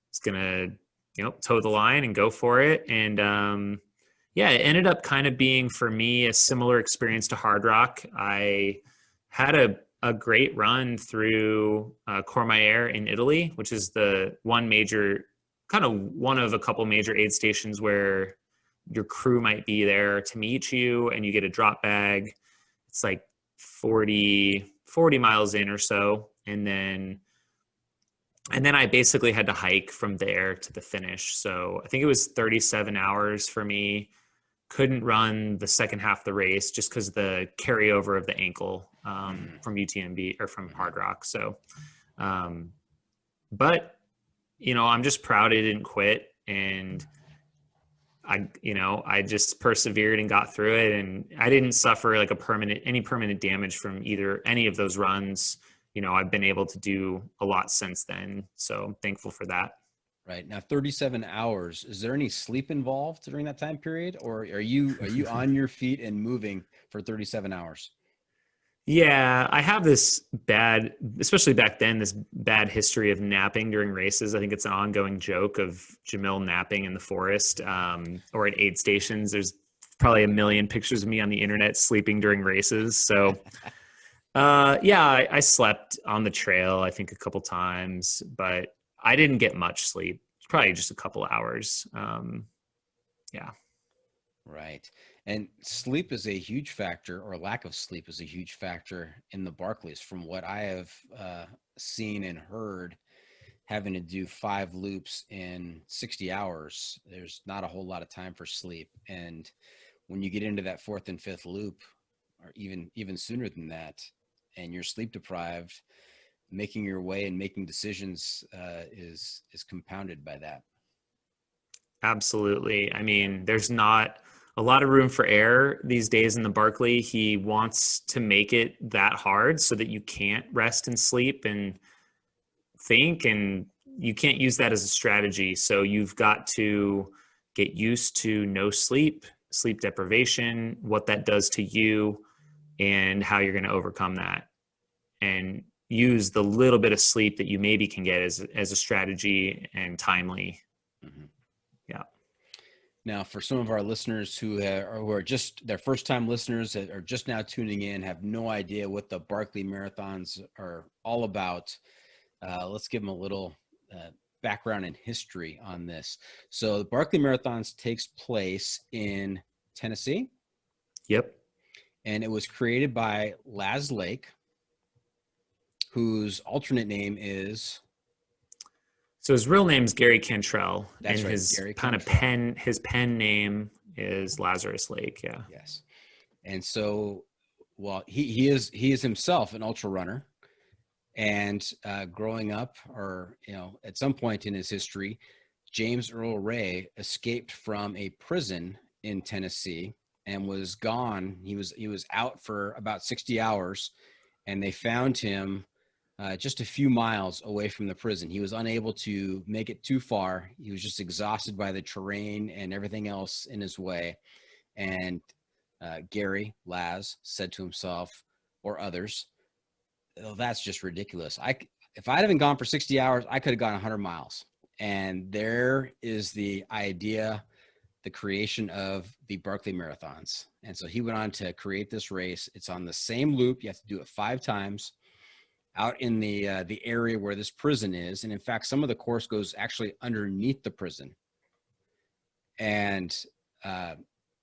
it's going to, toe the line and go for it. And, it ended up kind of being for me a similar experience to Hard Rock. I had a great run through Courmayeur in Italy, which is one of a couple major aid stations where your crew might be there to meet you, and you get a drop bag. It's like 40 miles in or so. And then I basically had to hike from there to the finish. So I think it was 37 hours for me. Couldn't run the second half of the race just because the carryover of the ankle from UTMB or from Hard Rock. So, but I'm just proud I didn't quit, and I just persevered and got through it, and I didn't suffer like any permanent damage from any of those runs. I've been able to do a lot since then. So I'm thankful for that. Right. Now, 37 hours, is there any sleep involved during that time period, or are you on your feet and moving for 37 hours? Yeah, I have this bad, especially back then, this bad history of napping during races. I think it's an ongoing joke of Jamil napping in the forest or at aid stations. There's probably a million pictures of me on the internet sleeping during races. So I slept on the trail, I think a couple times, but I didn't get much sleep. Probably just a couple hours. Right. And sleep is a huge factor, or lack of sleep is a huge factor in the Barclays. From what I have seen and heard, having to do 5 loops in 60 hours, there's not a whole lot of time for sleep. And when you get into that 4th and 5th loop, or even sooner than that, and you're sleep deprived, making your way and making decisions is compounded by that. Absolutely. I mean, there's not a lot of room for error these days in the Barkley. He wants to make it that hard so that you can't rest and sleep and think, and you can't use that as a strategy. So you've got to get used to no sleep, sleep deprivation, what that does to you, and how you're going to overcome that, and use the little bit of sleep that you maybe can get as a strategy and timely. Mm-hmm. Yeah. Now, for some of our listeners who are just their first time listeners that are just now tuning in, have no idea what the Barkley Marathons are all about, let's give them a little background and history on this. So the Barkley Marathons takes place in Tennessee. Yep. And it was created by Laz Lake, whose alternate name is... So his real name's Gary Cantrell. That's and right, his Gary kind Cantrell. of his pen name is Lazarus Lake. Yeah. Yes. And so, well, he is himself an ultra runner, and growing up, or at some point in his history, James Earl Ray escaped from a prison in Tennessee and was gone. He was out for about 60 hours, and they found him just a few miles away from the prison. He was unable to make it too far. He was just exhausted by the terrain and everything else in his way. And Gary Laz said to himself, or others, "Oh, that's just ridiculous. If I hadn't gone for 60 hours, I could have gone 100 miles." And there is the idea, the creation of the Barkley Marathons. And so he went on to create this race. It's on the same loop. You have to do it 5 times out in the area where this prison is. And in fact, some of the course goes actually underneath the prison. And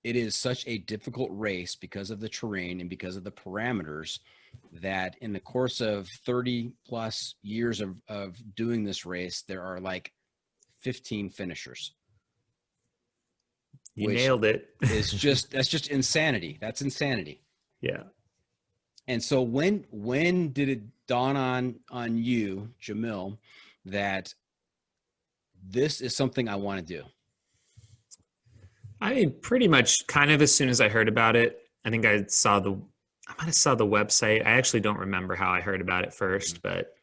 it is such a difficult race because of the terrain and because of the parameters that in the course of 30 plus years of doing this race, there are like 15 finishers. You nailed it. That's just insanity. That's insanity. Yeah. And so when did it dawn on you, Jamil, that this is something I want to do? I mean, pretty much kind of as soon as I heard about it. I think I might have saw the website. I actually don't remember how I heard about it first, but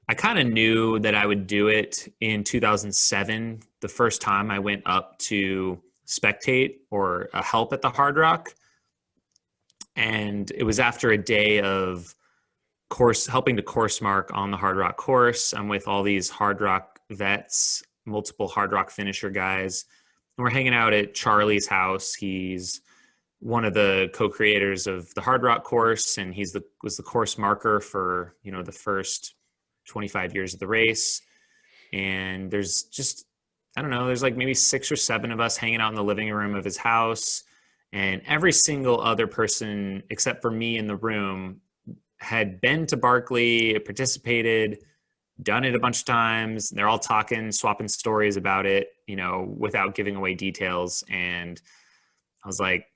I kind of knew that I would do it in 2007, the first time I went up to spectate or help at the Hard Rock. And it was after a day of helping to course mark on the Hard Rock course. I'm with all these Hard Rock vets, multiple Hard Rock finisher guys. And we're hanging out at Charlie's house. He's one of the co-creators of the Hard Rock course, and was the course marker for, the first 25 years of the race. And there's just, I don't know, there's like maybe 6 or 7 of us hanging out in the living room of his house. And every single other person, except for me in the room, had been to Barkley, participated, done it a bunch of times. They're all talking, swapping stories about it, without giving away details. And I was like,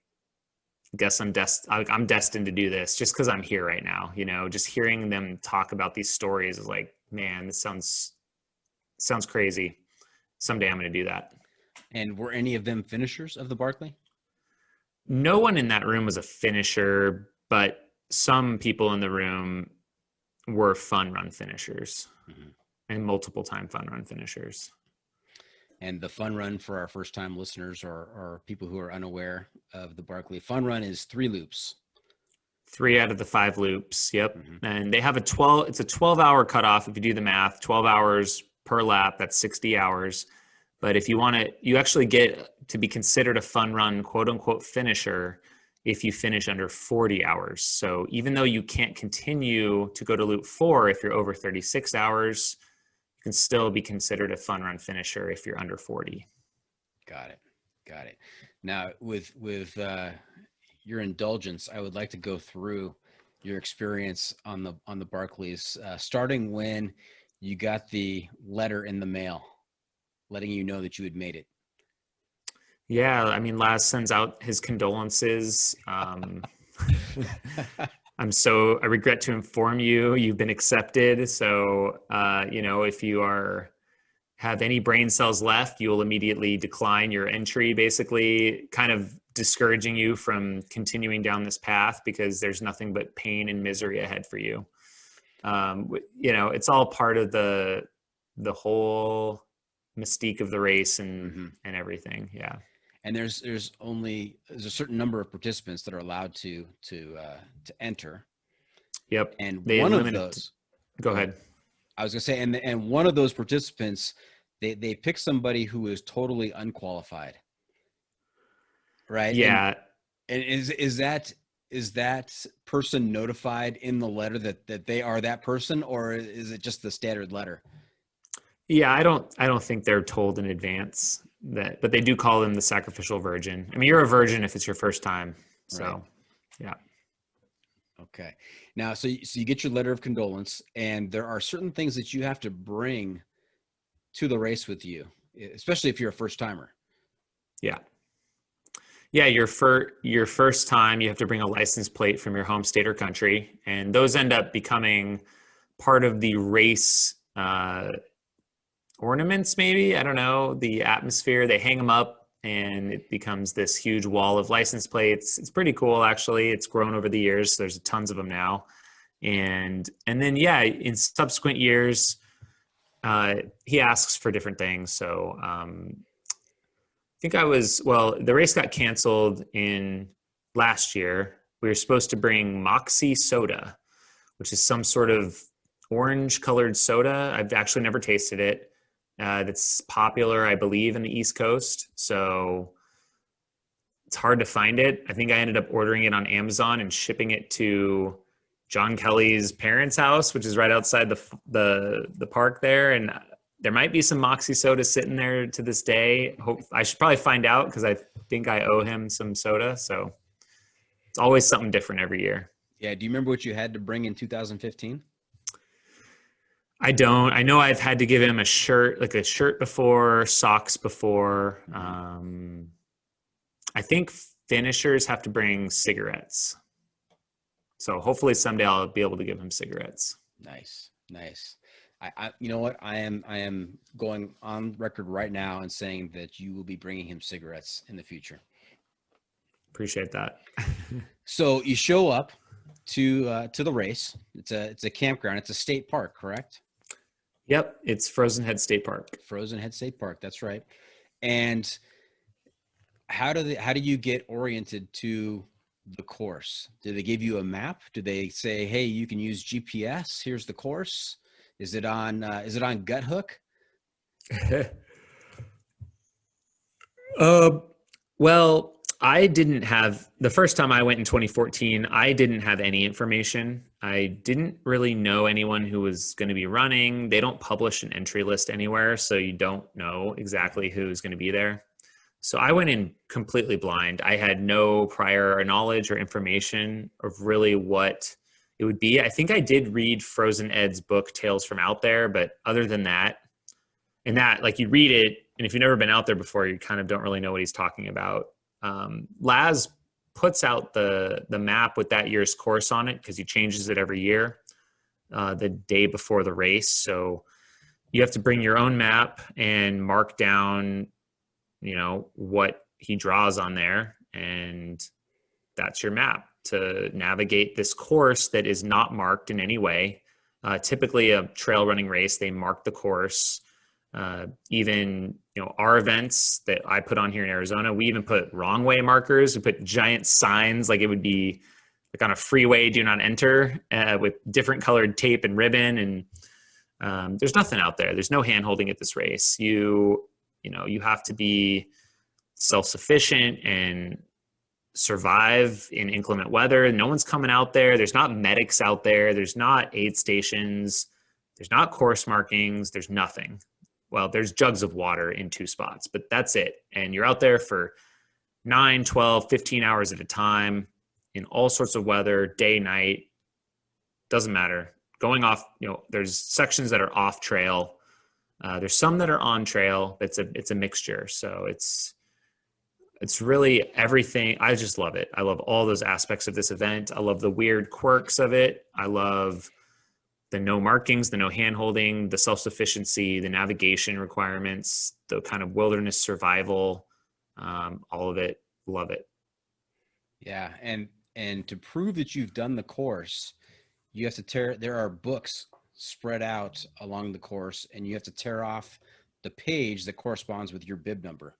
I guess I'm destined to do this just because I'm here right now. Just hearing them talk about these stories is like, man, this sounds crazy. Someday I'm going to do that. And were any of them finishers of the Barkley? No one in that room was a finisher, but some people in the room were fun run finishers, mm-hmm. and multiple time fun run finishers. And the fun run, for our first time listeners or people who are unaware of the Barkley, fun run is 3 loops. 3 out of the 5 loops. Yep. Mm-hmm. And they have it's a 12-hour cutoff. If you do the math, 12 hours per lap, that's 60 hours. But if you want to, you actually get to be considered a fun run, quote unquote, finisher if you finish under 40 hours. So even though you can't continue to go to loop 4 if you're over 36 hours, you can still be considered a fun run finisher if you're under 40. Got it. Now, with your indulgence, I would like to go through your experience on the Barkleys, starting when you got the letter in the mail letting you know that you had made it. Yeah, I mean, Laz sends out his condolences. I regret to inform you, you've been accepted. So, if you have any brain cells left, you will immediately decline your entry, basically kind of discouraging you from continuing down this path because there's nothing but pain and misery ahead for you. It's all part of the whole mystique of the race and everything. Yeah. And there's a certain number of participants that are allowed to enter. Yep. And one of those. Go ahead. I was gonna say, and one of those participants, they pick somebody who is totally unqualified. Right. Yeah. And is that person notified in the letter that they are that person, or is it just the standard letter? Yeah, I don't think they're told in advance that, but they do call them the sacrificial virgin. I mean, you're a virgin if it's your first time. So, right. Yeah. Okay. Now, so you get your letter of condolence, and there are certain things that you have to bring to the race with you, especially if you're a first timer. Yeah. Yeah, your first time, you have to bring a license plate from your home state or country, and those end up becoming part of the race ornaments, maybe. I don't know, the atmosphere. They hang them up, and it becomes this huge wall of license plates. It's pretty cool, actually. It's grown over the years. There's tons of them now, and then yeah, in subsequent years, he asks for different things. So. I think the race got canceled in last year. We were supposed to bring Moxie soda, which is some sort of orange colored soda. I've actually never tasted it. That's popular, I believe, in the East Coast. So it's hard to find it. I think I ended up ordering it on Amazon and shipping it to John Kelly's parents' house, which is right outside the park there. And there might be some Moxie soda sitting there to this day. I should probably find out because I think I owe him some soda. So it's always something different every year. Yeah. Do you remember what you had to bring in 2015? I don't. I know I've had to give him a shirt before, socks before. I think finishers have to bring cigarettes. So hopefully someday I'll be able to give him cigarettes. Nice. You know what? I am going on record right now and saying that you will be bringing him cigarettes in the future. Appreciate that. So you show up to the race. It's a campground. It's a state park, correct? Yep, it's Frozen Head State Park. Frozen Head State Park. That's right. And how do you get oriented to the course? Do they give you a map? Do they say, "Hey, you can use GPS. Here's the course"? Is it on Gut Hook? Well, I didn't have the first time I went in 2014. I didn't have any information. I didn't really know anyone who was going to be running. They don't publish an entry list anywhere, so you don't know exactly who's going to be there. So I went in completely blind. I had no prior knowledge or information of really what it would be. I think I did read Frozen Ed's book, Tales from Out There, but other than that, like you read it, and if you've never been out there before, you kind of don't really know what he's talking about. Laz puts out the map with that year's course on it because he changes it every year, the day before the race. So you have to bring your own map and mark down, what he draws on there, and that's your map to navigate this course that is not marked in any way. Typically a trail running race, they mark the course. Even, our events that I put on here in Arizona, we even put wrong way markers. We put giant signs, like it would be like on a freeway, do not enter, with different colored tape and ribbon. And there's nothing out there. There's no hand holding at this race. You have to be self-sufficient and survive in inclement weather. No one's coming out there. There's not medics out there. There's not aid stations. There's not course markings. There's nothing. Well, there's jugs of water in 2 spots, but that's it. And you're out there for 9, 12, 15 hours at a time in all sorts of weather, day, night, doesn't matter. Going off, there's sections that are off trail. There's some that are on trail. It's a mixture. So it's really everything. I just love it. I love all those aspects of this event. I love the weird quirks of it. I love the no markings, the no hand holding, the self-sufficiency, the navigation requirements, the kind of wilderness survival, all of it. Love it. Yeah, and to prove that you've done the course, you have to there are books spread out along the course, and you have to tear off the page that corresponds with your bib number.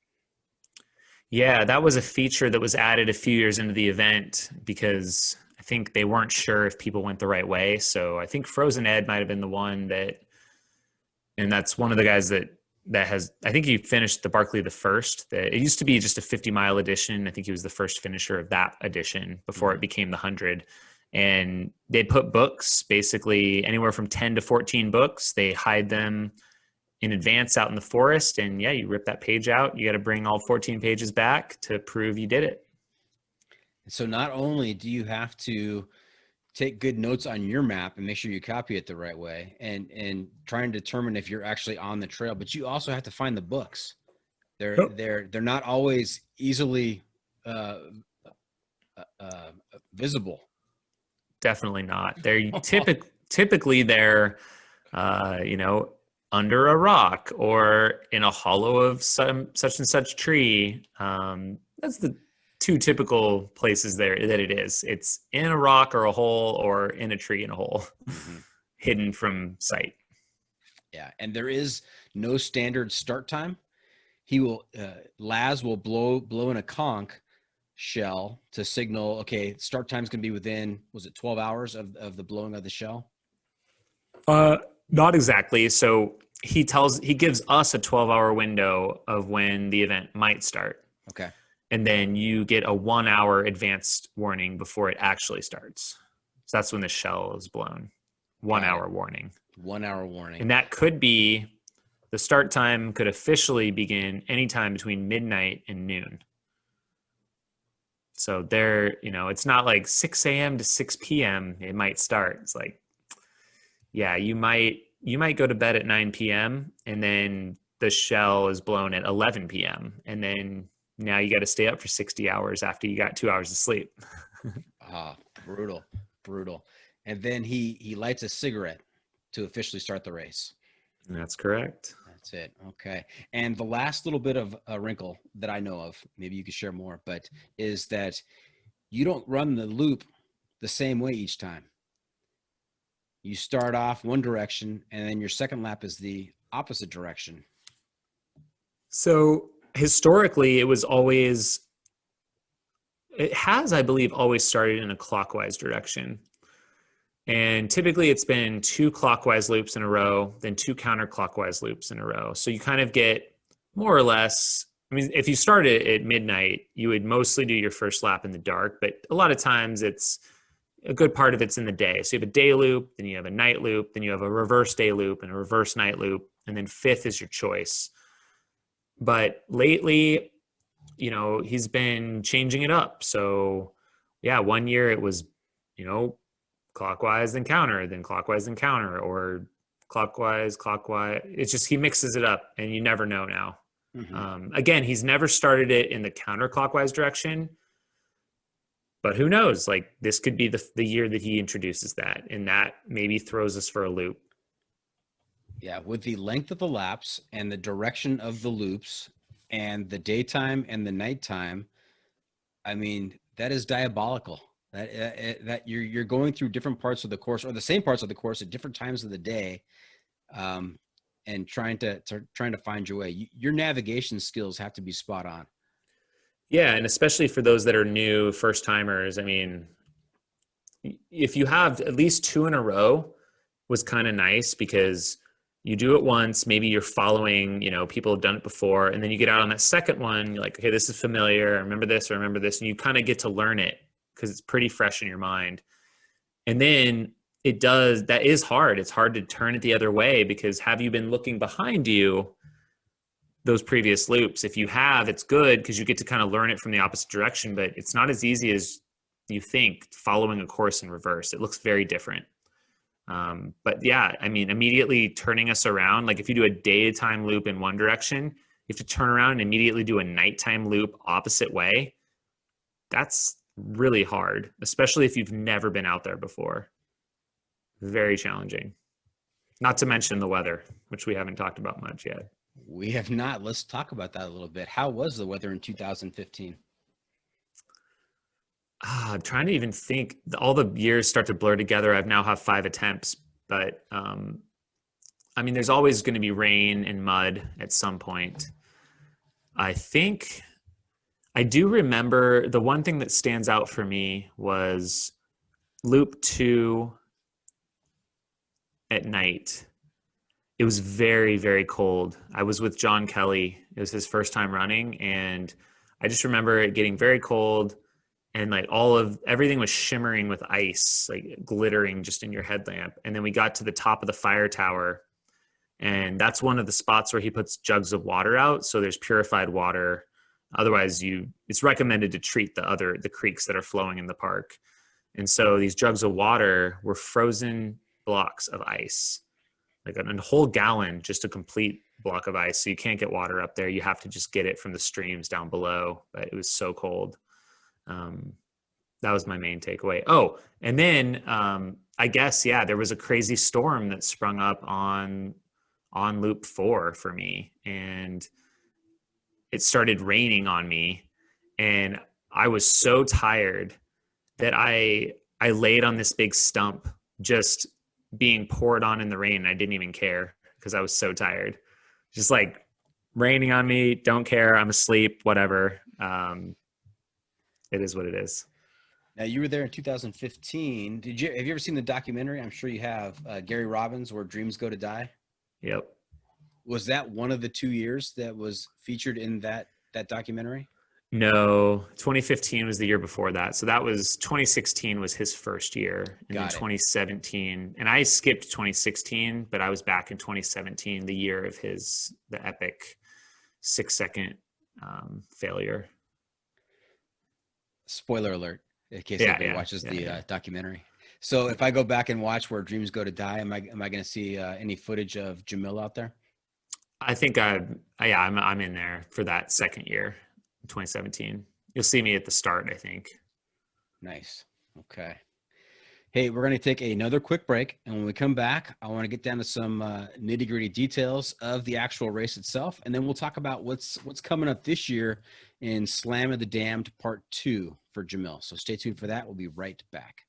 Yeah, that was a feature that was added a few years into the event because I think they weren't sure if people went the right way. So I think Frozen Ed might have been the one that, and that's one of the guys that has, I think he finished the Barkley the first. It used to be just a 50-mile edition. I think he was the first finisher of that edition before it became the 100. And they'd put books, basically anywhere from 10 to 14 books. They hide them in advance out in the forest, and yeah, you rip that page out. You got to bring all 14 pages back to prove you did it. So not only do you have to take good notes on your map and make sure you copy it the right way, and try and determine if you're actually on the trail, but you also have to find the books. They're not always easily visible. Definitely not. They're typically they're under a rock or in a hollow of some such and such tree. That's the two typical places there that it is. It's in a rock or a hole, or in a tree in a hole, hidden from sight. Yeah, and there is no standard start time. He will Laz will blow in a conch shell to signal, okay, start time's gonna be within, was it 12 hours of the blowing of the shell? Not exactly. So he gives us a 12-hour window of when the event might start. Okay. And then you get a 1 hour advanced warning before it actually starts. So that's when the shell is blown. 1 hour warning. 1 hour warning. And that could be, the start time could officially begin anytime between midnight and noon. So there, it's not like 6 a.m. to 6 p.m. it might start. It's like, yeah, you might go to bed at 9 p.m. and then the shell is blown at 11 p.m. and then now you got to stay up for 60 hours after you got 2 hours of sleep. Brutal. And then he lights a cigarette to officially start the race. That's correct. That's it. Okay. And the last little bit of a wrinkle that I know of, maybe you could share more, but is that you don't run the loop the same way each time. You start off one direction, and then your second lap is the opposite direction. So historically, it has, I believe, always started in a clockwise direction. And typically it's been 2 clockwise loops in a row, then 2 counterclockwise loops in a row. So you kind of get more or less, I mean, if you started at midnight, you would mostly do your first lap in the dark, but a lot of times it's a good part of it's in the day. So you have a day loop, then you have a night loop, then you have a reverse day loop and a reverse night loop, and then fifth is your choice. But lately, he's been changing it up. So yeah, one year it was, clockwise then counter, then clockwise then counter, or clockwise. It's just, he mixes it up and you never know now. Again, he's never started it in the counterclockwise direction, but who knows? Like, this could be the year that he introduces that, and that maybe throws us for a loop. Yeah, with the length of the laps and the direction of the loops and the daytime and the nighttime, I mean, that is diabolical. That you're going through different parts of the course, or the same parts of the course at different times of the day, and trying to find your way. Your navigation skills have to be spot on. Yeah, and especially for those that are new first timers, I mean, if you have at least 2 in a row was kind of nice, because you do it once, maybe you're following, people have done it before, and then you get out on that second one, you're like, okay, this is familiar, I remember this, and you kind of get to learn it because it's pretty fresh in your mind. And then that is hard. It's hard to turn it the other way, because have you been looking behind you those previous loops? If you have, it's good because you get to kind of learn it from the opposite direction, but it's not as easy as you think following a course in reverse. It looks very different. But yeah, I mean, immediately turning us around, like if you do a daytime loop in one direction, you have to turn around and immediately do a nighttime loop opposite way. That's really hard, especially if you've never been out there before. Very challenging. Not to mention the weather, which we haven't talked about much yet. We have not. Let's talk about that a little bit. How was the weather in 2015? I'm trying to even think. All the years start to blur together. I've now have 5 attempts, but I mean, there's always going to be rain and mud at some point. I think I do remember the one thing that stands out for me was loop 2 at night. It was very, very cold. I was with John Kelly. It was his first time running. And I just remember it getting very cold and like everything was shimmering with ice, like glittering just in your headlamp. And then we got to the top of the fire tower. And that's one of the spots where he puts jugs of water out. So there's purified water. Otherwise it's recommended to treat the creeks that are flowing in the park. And so these jugs of water were frozen blocks of ice, like a whole gallon, just a complete block of ice. So you can't get water up there. You have to just get it from the streams down below. But it was so cold. That was my main takeaway. Oh, and then I guess, yeah, there was a crazy storm that sprung up on loop 4 for me. And it started raining on me. And I was so tired that I laid on this big stump just being poured on in the rain. I didn't even care because I was so tired. Just like raining on me, don't care, I'm asleep, whatever. It is what it is. Now, you were there in 2015. Have you ever seen the documentary? I'm sure you have. Gary Robbins, Where Dreams Go to Die. Yep. Was that one of the 2 years that was featured in that documentary? No, 2015 was the year before that. So 2016 was his first year. And then 2017, and I skipped 2016, but I was back in 2017, the year of the epic 6-second failure. Spoiler alert, in case anybody watches the documentary. So if I go back and watch Where Dreams Go to Die, am I going to see any footage of Jamil out there? I think I'm in there for that second year, 2017. You'll see me at the start, I think. Nice. Okay. Hey, we're going to take another quick break. And when we come back, I want to get down to some nitty gritty details of the actual race itself. And then we'll talk about what's coming up this year in Slam of the Damned Part 2 for Jamil. So stay tuned for that. We'll be right back.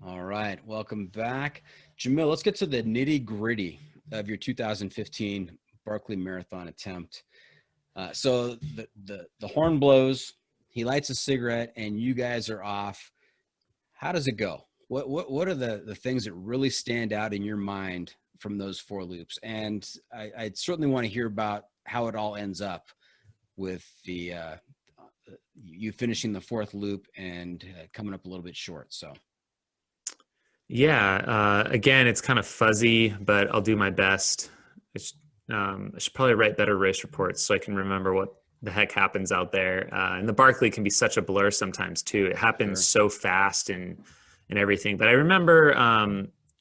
All right. Welcome back. Jamil, let's get to the nitty gritty of your 2015 Barkley Marathon attempt. So the horn blows, he lights a cigarette, and you guys are off. How does it go? What are the things that really stand out in your mind from those 4 loops? And I certainly want to hear about how it all ends up with you finishing the 4th loop and coming up a little bit short. So. Yeah. Again, it's kind of fuzzy, but I'll do my best. I should probably write better race reports so I can remember what the heck happens out there. And the Barkley can be such a blur sometimes too. It happens so fast and everything. But I remember,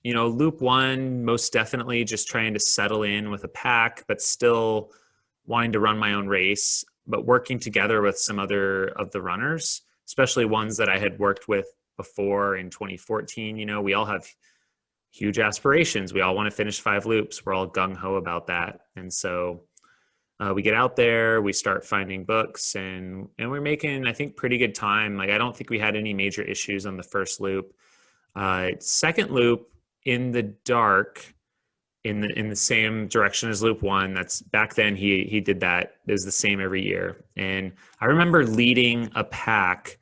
loop 1, most definitely just trying to settle in with a pack, but still wanting to run my own race, but working together with some other of the runners, especially ones that I had worked with before in 2014. We all have huge aspirations. We all want to finish 5 loops. We're all gung-ho about that. And so we get out there, we start finding books, and we're making, I think, pretty good time. Like, I don't think we had any major issues on the first loop. Second loop, in the dark, in the same direction as loop 1. That's back then he did that. It was the same every year. And I remember leading a pack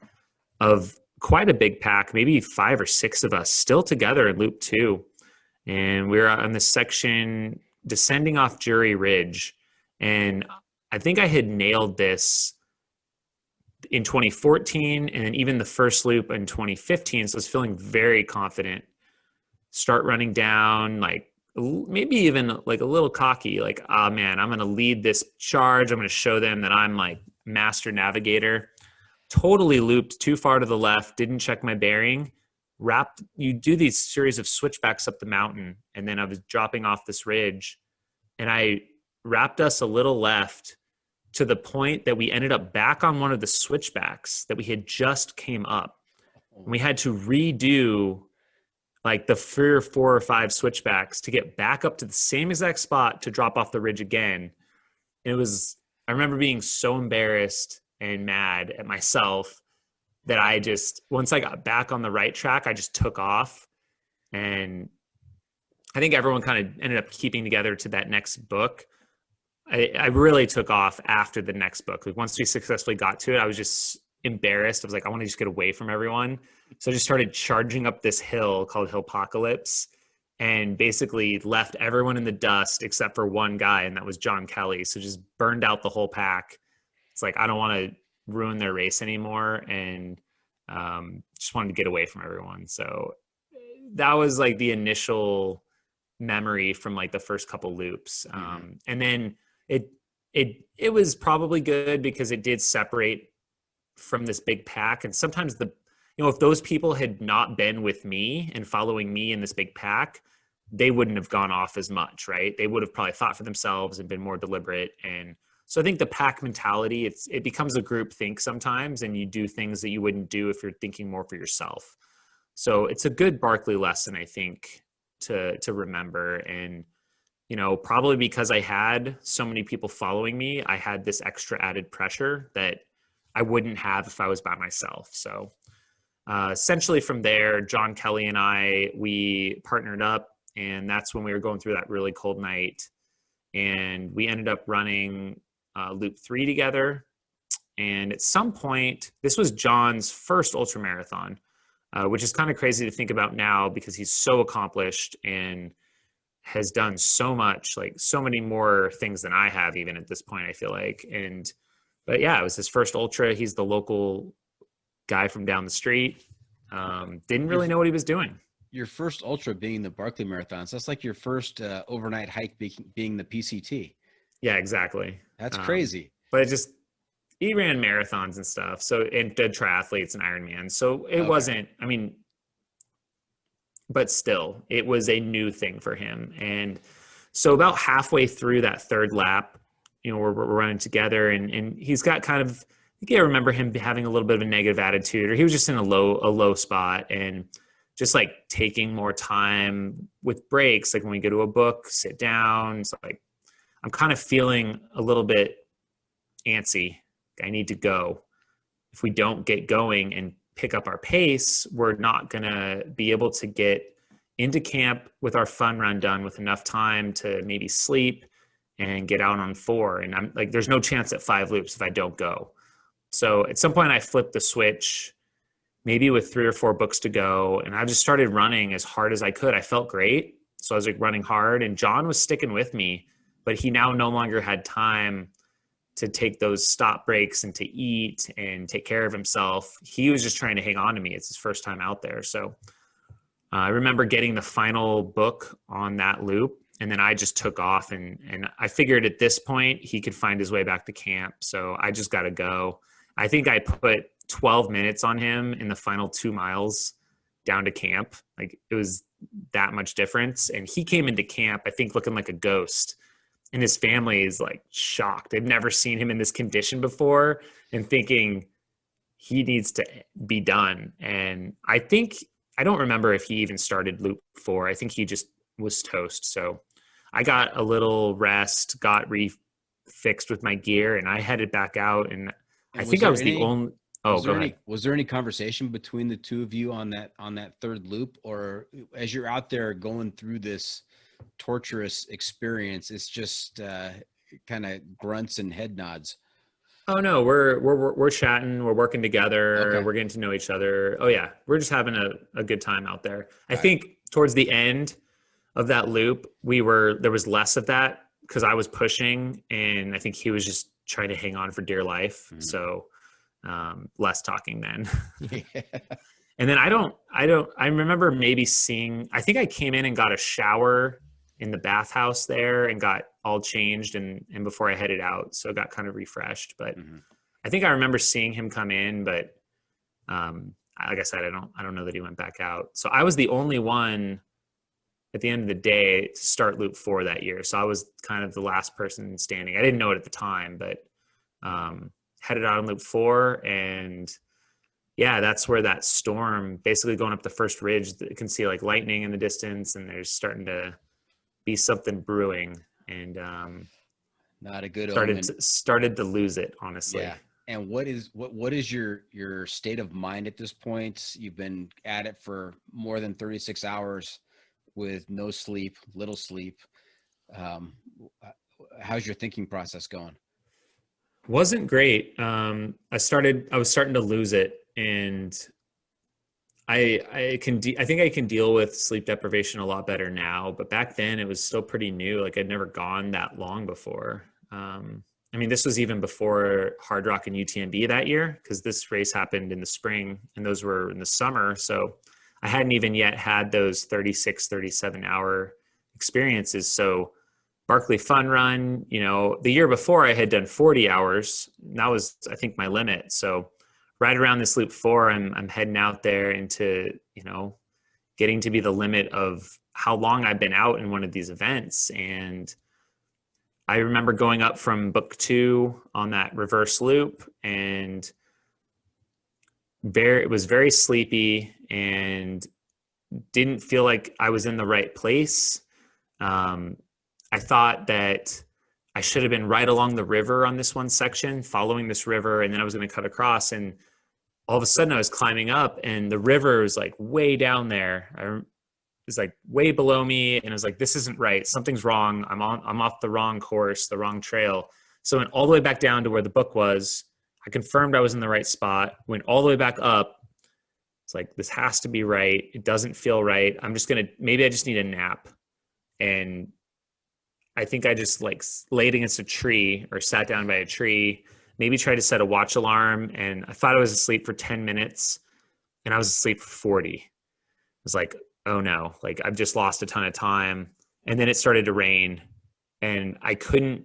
of quite a big pack, maybe 5 or 6 of us still together in loop 2. And we were on this section descending off Jury Ridge. And I think I had nailed this in 2014 and then even the first loop in 2015. So I was feeling very confident. Start running down, like maybe even like a little cocky, like, oh man, I'm going to lead this charge. I'm going to show them that I'm like master navigator. Totally looped too far to the left, didn't check my bearing. You do these series of switchbacks up the mountain, and then I was dropping off this ridge, and I wrapped us a little left to the point that we ended up back on one of the switchbacks that we had just came up. And we had to redo like the 3 or 4 or 5 switchbacks to get back up to the same exact spot to drop off the ridge again. I remember being so embarrassed and mad at myself that I just, once I got back on the right track, I just took off. And I think everyone kind of ended up keeping together to that next book. I really took off after the next book. Like once we successfully got to it, I was just embarrassed. I was like, I want to just get away from everyone. So I just started charging up this hill called Hillpocalypse and basically left everyone in the dust except for one guy, and that was John Kelly. So just burned out the whole pack. It's like, I don't want to ruin their race anymore, and just wanted to get away from everyone. So that was like the initial memory from like the first couple loops. And then it was probably good because it did separate from this big pack. And sometimes if those people had not been with me and following me in this big pack, they wouldn't have gone off as much, right? They would have probably thought for themselves and been more deliberate. And so I think the pack mentality, it becomes a group think sometimes, and you do things that you wouldn't do if you're thinking more for yourself. So it's a good Barkley lesson, I think, to remember. And, probably because I had so many people following me, I had this extra added pressure that I wouldn't have if I was by myself. So essentially from there, John Kelly and we partnered up, and that's when we were going through that really cold night. And we ended up running loop 3 together. And at some point, this was John's first ultra marathon, which is kind of crazy to think about now because he's so accomplished and has done so much, like so many more things than I have even at this point, I feel like. But yeah, it was his first ultra. He's the local guy from down the street. Didn't really know what he was doing. Your first ultra being the Barkley Marathons. That's like your first overnight hike being the PCT. Yeah, exactly. That's crazy. But he ran marathons and stuff. So, and did triathletes and Ironman. So it wasn't, but still, it was a new thing for him. And so about halfway through that third lap, we're running together, and he's got kind of, I think I remember him having a little bit of a negative attitude, or he was just in a low spot, and just like taking more time with breaks. Like when we go to a book, sit down. It's like, I'm kind of feeling a little bit antsy. I need to go. If we don't get going and pick up our pace, we're not going to be able to get into camp with our fun run done with enough time to maybe sleep and get out on 4. And I'm like, there's no chance at 5 loops if I don't go. So at some point I flipped the switch, maybe with 3 or 4 books to go. And I just started running as hard as I could. I felt great. So I was like running hard, and John was sticking with me, but he now no longer had time to take those stop breaks and to eat and take care of himself. He was just trying to hang on to me. It's his first time out there. So I remember getting the final book on that loop, and then I just took off, and I figured at this point he could find his way back to camp. So I just got to go. I think I put 12 minutes on him in the final 2 miles down to camp. Like it was that much difference. And he came into camp, I think, looking like a ghost. And his family is like shocked. They've never seen him in this condition before, and thinking he needs to be done. And I don't remember if he even started loop 4. I think he just was toast. So I got a little rest, got refixed with my gear, and I headed back out. And I think I was the only, was there any conversation between the two of you on that third loop, or as you're out there going through this torturous experience, it's just kind of grunts and head nods? Oh no, we're chatting, we're working together, Okay. we're getting to know each other. Oh yeah, we're just having a good time out there. I think towards the end of that loop, there was less of that because I was pushing, and I think he was just trying to hang on for dear life. Mm-hmm. So less talking then. Yeah. And then I remember maybe I think I came in and got a shower in the bathhouse there and got all changed and before I headed out. So got kind of refreshed, but I think I remember seeing him come in, but like I said, I don't know that he went back out. So I was the only one at the end of the day to start loop 4 that year. So I was kind of the last person standing. I didn't know it at the time, but headed out on loop 4, and yeah, that's where that storm, basically going up the first ridge, you can see like lightning in the distance, and there's starting to be something brewing, and not a good started to lose it, honestly. Yeah. And what is your state of mind at this point? You've been at it for more than 36 hours with no sleep, little sleep. Um, how's your thinking process going? Wasn't great. I was starting to lose it, and I think I can deal with sleep deprivation a lot better now, but back then it was still pretty new. Like I'd never gone that long before. I mean, this was even before Hard Rock and UTMB that year, because this race happened in the spring and those were in the summer. So I hadn't even yet had those 36, 37 hour experiences. So Barkley Fun Run, the year before I had done 40 hours. And that was, I think, my limit. So right around this loop 4, I'm heading out there into, getting to be the limit of how long I've been out in one of these events. And I remember going up from book 2 on that reverse loop, and it was very sleepy and didn't feel like I was in the right place. I thought that I should have been right along the river on this one section, following this river, and then I was going to cut across. And all of a sudden I was climbing up and the river was like way down there. It was like way below me. And I was like, this isn't right. Something's wrong. I'm off the wrong course, the wrong trail. So I went all the way back down to where the book was. I confirmed I was in the right spot, went all the way back up. It's like, this has to be right. It doesn't feel right. Maybe I just need a nap. And I think I just like laid against a tree or sat down by a tree, maybe tried to set a watch alarm. And I thought I was asleep for 10 minutes and I was asleep for 40. It was like, oh no, like I've just lost a ton of time. And then it started to rain and I couldn't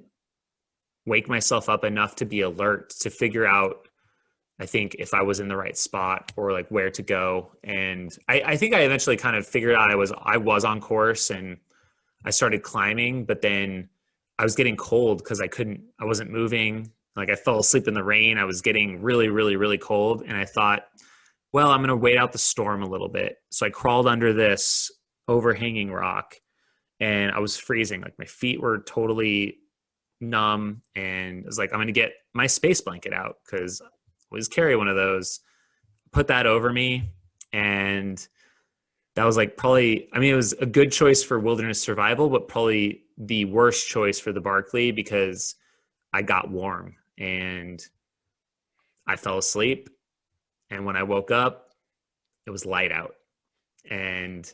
wake myself up enough to be alert to figure out, I think, if I was in the right spot or like where to go. And I think I eventually kind of figured out I was on course, and I started climbing, but then I was getting cold because I wasn't moving. Like I fell asleep in the rain. I was getting really, really, really cold. And I thought, well, I'm going to wait out the storm a little bit. So I crawled under this overhanging rock and I was freezing. Like my feet were totally numb, and I was like, I'm going to get my space blanket out because I always carry one of those, put that over me. And that was like probably, I mean, it was a good choice for wilderness survival, but probably the worst choice for the Barkley because I got warm and I fell asleep. And when I woke up, it was light out. And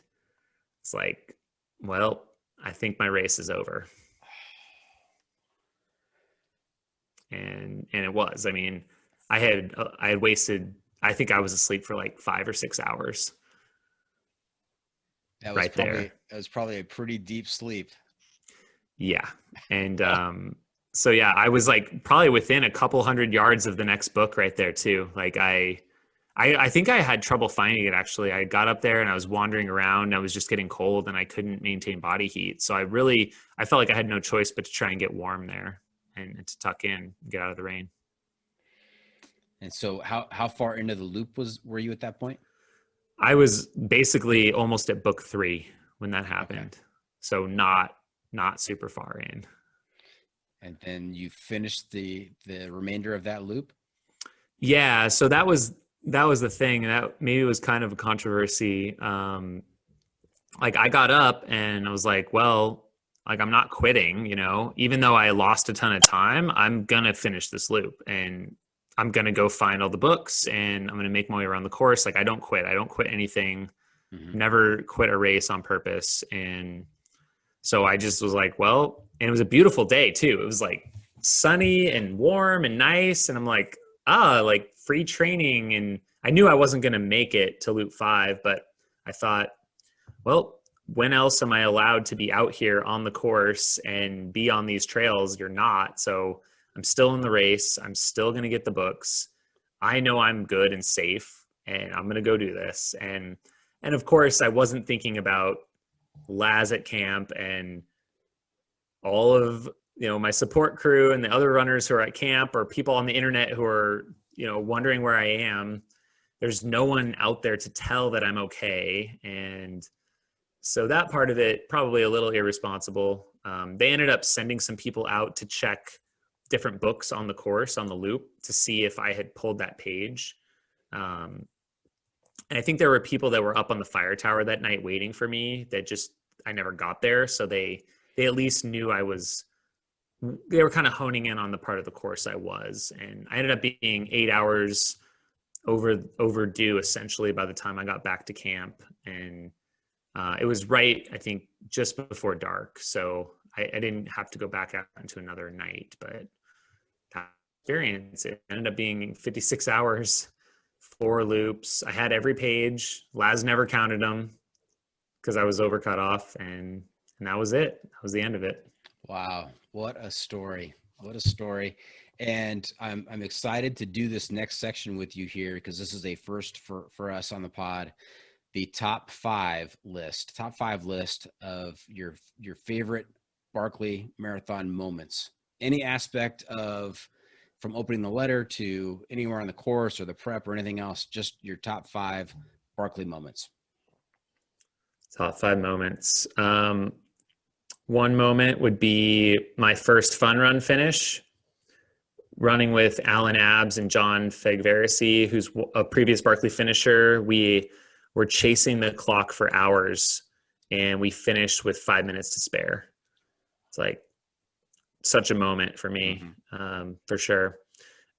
it's like, well, I think my race is over. And it was. I mean, I had wasted, I think I was asleep for like 5 or 6 hours. That was probably a pretty deep sleep. Yeah. And so yeah, I was like probably within a couple 100 yards of the next book right there too. Like I think I had trouble finding it actually. I got up there and I was wandering around and I was just getting cold and I couldn't maintain body heat. So I felt like I had no choice but to try and get warm there and to tuck in and get out of the rain. And so how far into the loop were you at that point? I was basically almost at book 3 when that happened. Okay. So not super far in. And then you finished the remainder of that loop? Yeah. So that was the thing. And that maybe was kind of a controversy. Like I got up and I was like, well, like I'm not quitting, even though I lost a ton of time, I'm going to finish this loop and I'm going to go find all the books and I'm going to make my way around the course. Like I don't quit anything, never quit a race on purpose. And so I just was like, well, and it was a beautiful day too. It was like sunny and warm and nice. And I'm like, like free training. And I knew I wasn't going to make it to loop 5, but I thought, well, when else am I allowed to be out here on the course and be on these trails? You're not. So I'm still in the race. I'm still going to get the books. I know I'm good and safe and I'm going to go do this. And of course I wasn't thinking about Laz at camp and all of, my support crew and the other runners who are at camp or people on the internet who are, wondering where I am. There's no one out there to tell that I'm okay. And so that part of it, probably a little irresponsible. They ended up sending some people out to check different books on the course on the loop to see if I had pulled that page. And I think there were people that were up on the fire tower that night waiting for me that just, I never got there. So they at least knew they were kind of honing in on the part of the course I was. And I ended up being 8 hours overdue essentially by the time I got back to camp. And it was right, I think, just before dark. So I didn't have to go back out into another night, but that experience, it ended up being 56 hours, 4 loops. I had every page. Laz never counted them because I was over cut off, and that was it. That was the end of it. Wow. What a story. What a story. And I'm excited to do this next section with you here, because this is a first for us on the pod. The top 5 list of your favorite Barkley Marathon moments. Any aspect of, from opening the letter to anywhere on the course or the prep or anything else, just your top 5 Barkley moments. Top 5 moments. One moment would be my first fun run finish, running with Alan Abbs and John Fegverisi, who's a previous Barkley finisher. We were chasing the clock for hours, and we finished with 5 minutes to spare. It's like such a moment for me, for sure.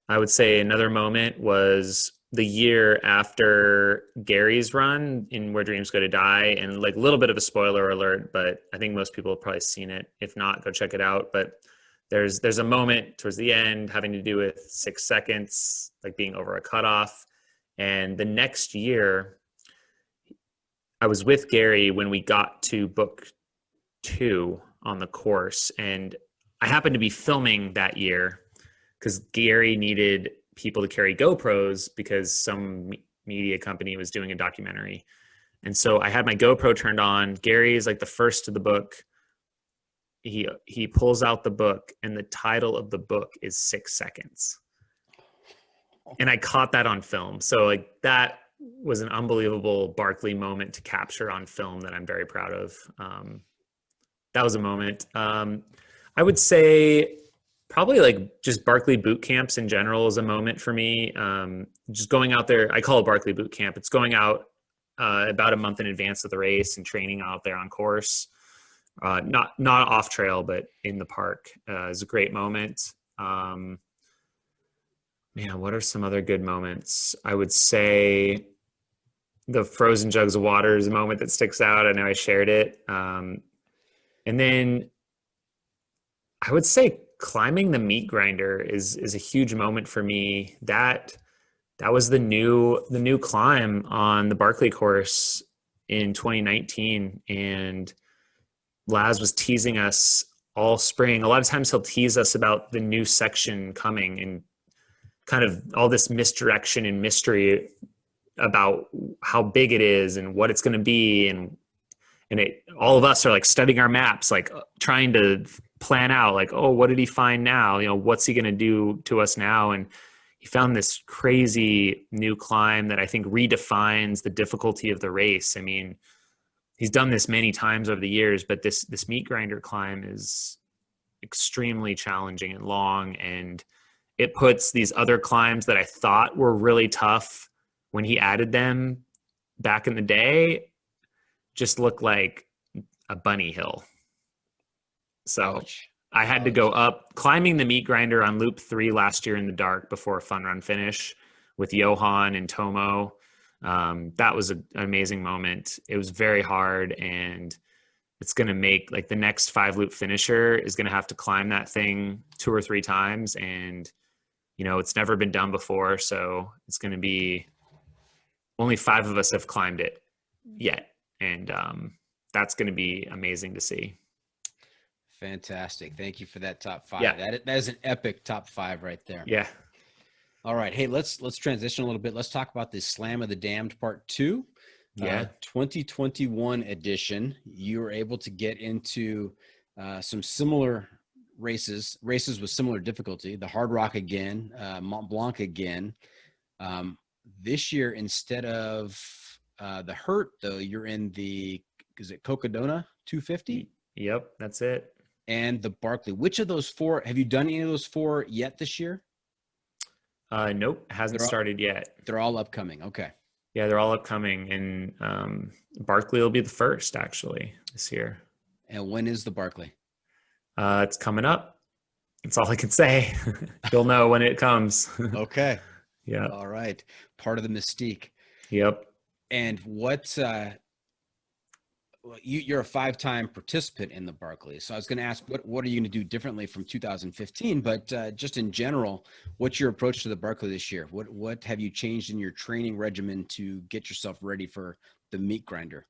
I would say another moment was the year after Gary's run in Where Dreams Go to Die, and like a little bit of a spoiler alert, but I think most people have probably seen it. If not, go check it out. But there's a moment towards the end having to do with 6 seconds, like being over a cutoff. And the next year, I was with Gary when we got to book 2 on the course, and I happened to be filming that year because Gary needed people to carry GoPros because some media company was doing a documentary. And so I had my GoPro turned on. Gary is like the first to the book. He pulls out the book, and the title of the book is 6 seconds. And I caught that on film. So like that was an unbelievable Barkley moment to capture on film that I'm very proud of. That was a moment. I would say probably like just Barkley boot camps in general is a moment for me. Just going out there, I call it Barkley boot camp. It's going out about a month in advance of the race and training out there on course. Not off trail, but in the park is a great moment. Man, what are some other good moments? I would say the frozen jugs of water is a moment that sticks out. I know I shared it. And then I would say climbing the meat grinder is a huge moment for me. That was the new climb on the Barkley course in 2019. And Laz was teasing us all spring. A lot of times he'll tease us about the new section coming and kind of all this misdirection and mystery about how big it is and what it's going to be. And all of us are like studying our maps, like trying to plan out like, oh, what did he find now? You know, what's he going to do to us now? And he found this crazy new climb that I think redefines the difficulty of the race. I mean, he's done this many times over the years, but this meat grinder climb is extremely challenging and long. And it puts these other climbs that I thought were really tough when he added them back in the day just look like a bunny hill. So I had to go up climbing the meat grinder on loop 3 last year in the dark before a fun run finish with Johan and Tomo. That was an amazing moment. It was very hard, and it's going to make like the next 5 loop finisher is going to have to climb that thing 2 or 3 times. And, you know, it's never been done before. So it's going to be only 5 of us have climbed it yet. And that's going to be amazing to see. Fantastic. Thank you for that top 5. Yeah. That is an epic top 5 right there. Yeah. All right. Hey, let's transition a little bit. Let's talk about the Slam of the Damned Part 2. Yeah. 2021 edition. You were able to get into some similar races with similar difficulty. The Hard Rock again, Mont Blanc again. This year, instead of the Hurt, though, you're in the, is it Cocodona 250? Yep, that's it. and the Barkley. Which of those four, have you done any of those four yet this year? Nope, hasn't started yet. They're all upcoming. Okay. Yeah, they're all upcoming, and Barkley will be the first actually this year. And when is the Barkley? It's coming up. That's all I can say. You'll know when it comes. Okay. Yeah. All right. Part of the mystique. Yep. And what, you're a 5-time participant in the Barkley. So I was going to ask, what are you going to do differently from 2015? But just in general, what's your approach to the Barkley this year? What have you changed in your training regimen to get yourself ready for the meat grinder?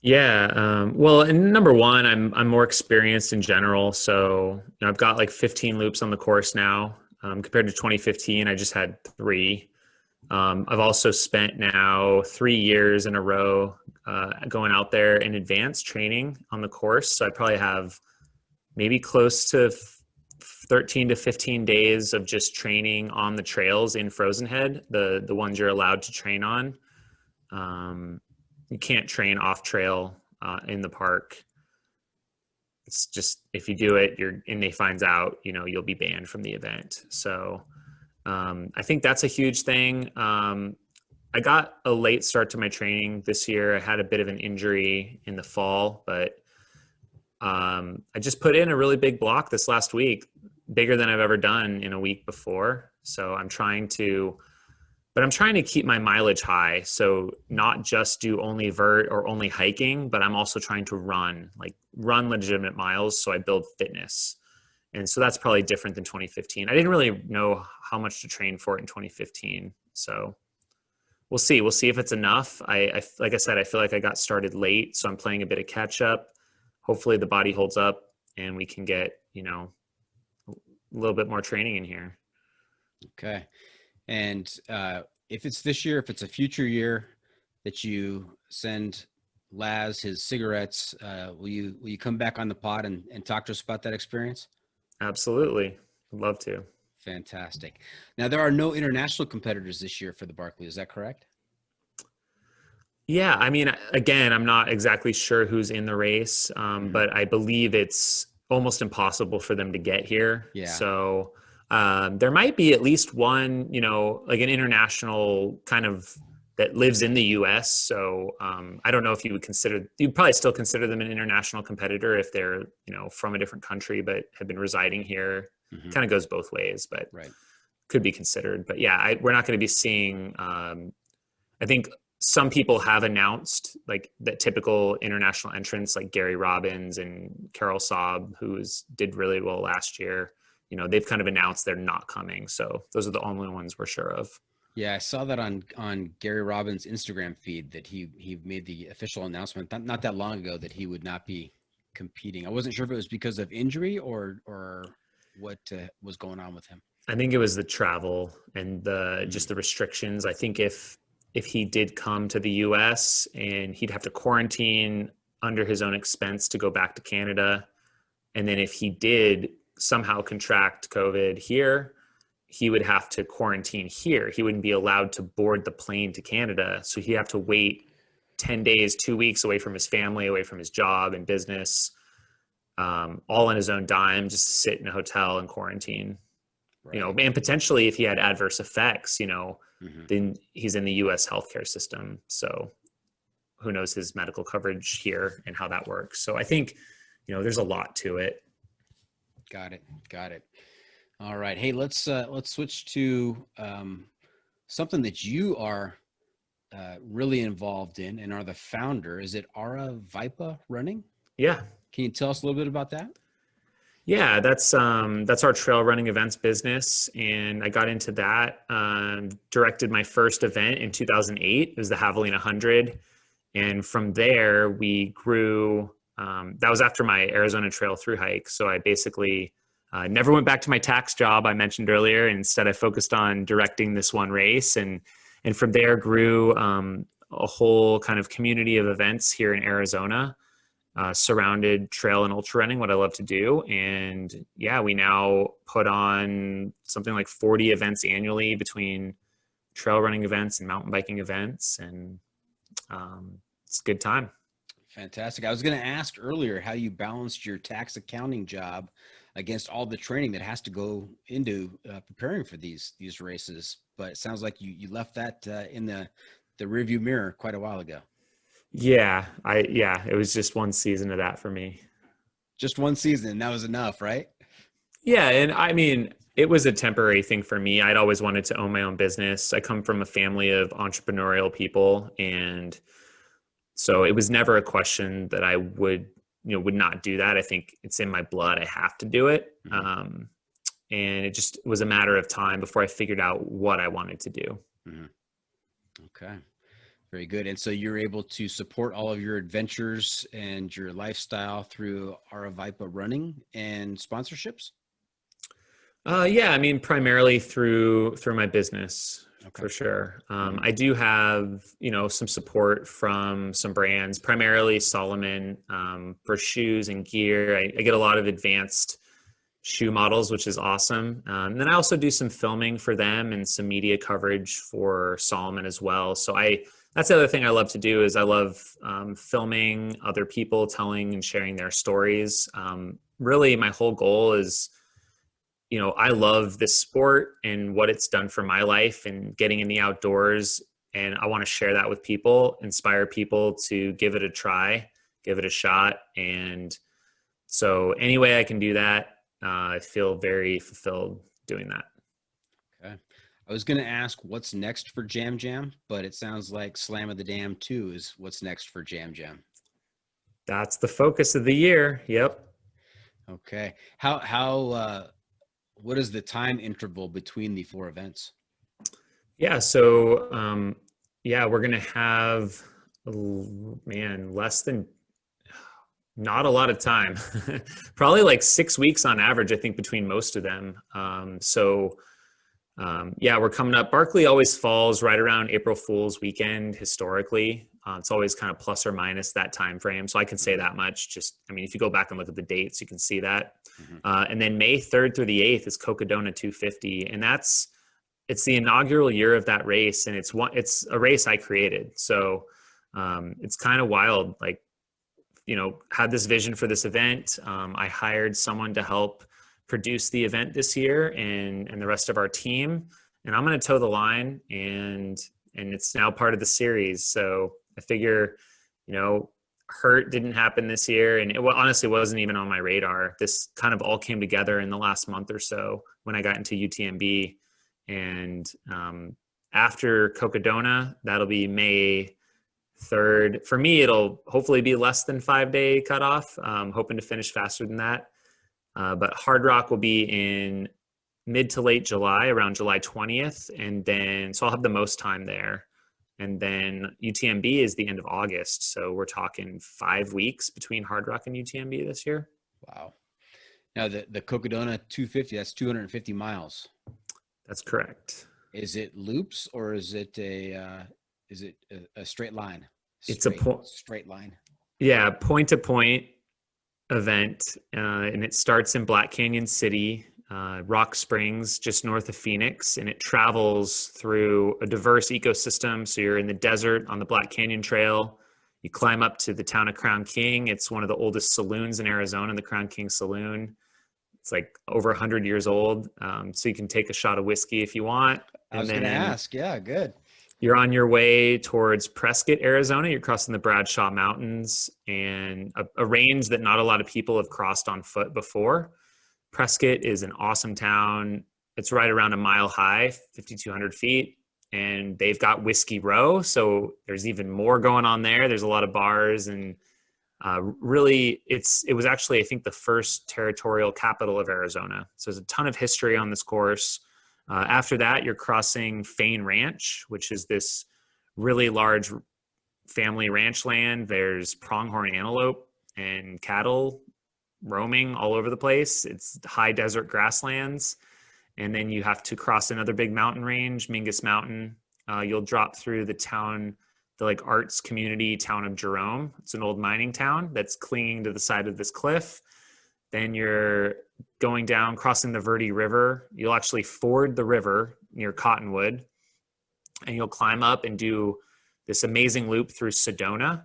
Yeah. Well, and number one, I'm more experienced in general. So I've got like 15 loops on the course now. Compared to 2015, I just had 3. I've also spent now 3 years in a row going out there in advanced training on the course. So I probably have maybe close to 13 to 15 days of just training on the trails in Frozen Head, the ones you're allowed to train on. You can't train off trail in the park. It's just, if you do it, and they finds out, you'll be banned from the event. So I think that's a huge thing. I got a late start to my training this year. I had a bit of an injury in the fall, but I just put in a really big block this last week, bigger than I've ever done in a week before. So I'm trying to keep my mileage high. So not just do only vert or only hiking, but I'm also trying to run legitimate miles. So I build fitness. And so that's probably different than 2015. I didn't really know how much to train for it in 2015. So we'll see. We'll see if it's enough. Like I said, I feel like I got started late, so I'm playing a bit of catch up. Hopefully the body holds up and we can get, a little bit more training in here. Okay. And if it's this year, if it's a future year that you send Laz his cigarettes, will you come back on the pod and talk to us about that experience? Absolutely. I'd love to. Fantastic. Now, there are no international competitors this year for the Barkley. Is that correct? Yeah. I mean, again, I'm not exactly sure who's in the race, but I believe it's almost impossible for them to get here. Yeah. So there might be at least one, like an international kind of that lives in the US. So I don't know if you'd probably still consider them an international competitor if they're, from a different country, but have been residing here. Mm-hmm. Kind of goes both ways, but right. Could be considered. But yeah, we're not going to be seeing, I think some people have announced like the typical international entrants like Gary Robbins and Carol Saab, did really well last year. They've kind of announced they're not coming. So those are the only ones we're sure of. Yeah, I saw that on Gary Robbins' Instagram feed that he made the official announcement not that long ago that he would not be competing. I wasn't sure if it was because of injury or what was going on with him. I think it was the travel and just the restrictions. I think if he did come to the US and he'd have to quarantine under his own expense to go back to Canada, and then if he did somehow contract COVID here, he would have to quarantine here. He wouldn't be allowed to board the plane to Canada. So he'd have to wait 10 days, 2 weeks away from his family, away from his job and business, all on his own dime, just to sit in a hotel and quarantine. Right. And potentially if he had adverse effects, then he's in the US healthcare system. So who knows his medical coverage here and how that works. So I think, there's a lot to it. Got it. All right. Hey, let's switch to something that you are really involved in and are the founder. Is it Ara Vipa Running? Yeah. Can you tell us a little bit about that? Yeah, that's our trail running events business, and I got into that. Directed my first event in 2008. It was the Javelina 100, and from there we grew. That was after my Arizona Trail thru hike. So I basically never went back to my tax job I mentioned earlier. Instead, I focused on directing this one race, and from there grew a whole kind of community of events here in Arizona. Surrounded trail and ultra running, what I love to do. And yeah, we now put on something like 40 events annually between trail running events and mountain biking events. And it's a good time. Fantastic. I was going to ask earlier how you balanced your tax accounting job against all the training that has to go into preparing for these races, but it sounds like you left that in the rearview mirror quite a while ago. Yeah, it was just one season of that for me. Just one season, and that was enough, right? Yeah, and I mean, it was a temporary thing for me. I'd always wanted to own my own business. I come from a family of entrepreneurial people, and so it was never a question that I would not do that. I think it's in my blood. I have to do it. And it just was a matter of time before I figured out what I wanted to do. Mm-hmm. Okay. Very good. And so you're able to support all of your adventures and your lifestyle through Aravipa running and sponsorships? Yeah, I mean, primarily through my business, Okay. for sure. I do have, some support from some brands, primarily Solomon, for shoes and gear. I get a lot of advanced shoe models, which is awesome. And then I also do some filming for them and some media coverage for Solomon as well. So that's the other thing I love to do is I love filming other people, telling and sharing their stories. Really, my whole goal is, I love this sport and what it's done for my life and getting in the outdoors. And I want to share that with people, inspire people to give it a try, give it a shot. And so any way I can do that, I feel very fulfilled doing that. Okay. I was going to ask what's next for Jam Jam, but it sounds like Slam of the Dam 2 is what's next for Jam Jam. That's the focus of the year. Yep. Okay. What is the time interval between the 4 events? Yeah. So, we're going to have, not a lot of time, probably like 6 weeks on average, I think, between most of them. We're coming up. Barkley always falls right around April Fool's weekend historically. It's always kind of plus or minus that time frame. So I can say that much. If you go back and look at the dates, you can see that. Mm-hmm. And then May 3rd through the 8th is Cocodona 250. And it's the inaugural year of that race. And it's a race I created. So it's kind of wild. Like, had this vision for this event. I hired someone to help produce the event this year and the rest of our team. And I'm going to toe the line and it's now part of the series. So I figure, Hurt didn't happen this year. And it honestly wasn't even on my radar. This kind of all came together in the last month or so when I got into UTMB. And after Cocodona, that'll be May 3rd. For me, it'll hopefully be less than 5-day cutoff. Hoping to finish faster than that. But Hard Rock will be in mid to late July, around July 20th. And then, so I'll have the most time there. And then UTMB is the end of August. So we're talking 5 weeks between Hard Rock and UTMB this year. Wow. Now the Cocodona 250, that's 250 miles. That's correct. Is it loops or is it a straight line? It's a straight line. Yeah. Point to point event. And it starts in Black Canyon City, Rock Springs, just north of Phoenix, and it travels through a diverse ecosystem. So you're in the desert on the Black Canyon Trail. You climb up to the town of Crown King. It's one of the oldest saloons in Arizona, the Crown King Saloon. It's like over 100 years old. So you can take a shot of whiskey if you want. I was going to ask. Yeah, good. You're on your way towards Prescott, Arizona. You're crossing the Bradshaw Mountains and a range that not a lot of people have crossed on foot before. Prescott is an awesome town. It's right around a mile high, 5,200 feet, and they've got Whiskey Row. So there's even more going on there. There's a lot of bars and really it was actually, I think, the first territorial capital of Arizona. So there's a ton of history on this course. After that, you're crossing Fain Ranch, which is this really large family ranch land. There's pronghorn antelope and cattle roaming all over the place. It's high desert grasslands. And then you have to cross another big mountain range, Mingus Mountain. You'll drop through the arts community town of Jerome. It's an old mining town that's clinging to the side of this cliff. Then you're going down, crossing the Verde River. You'll actually ford the river near Cottonwood, and you'll climb up and do this amazing loop through Sedona.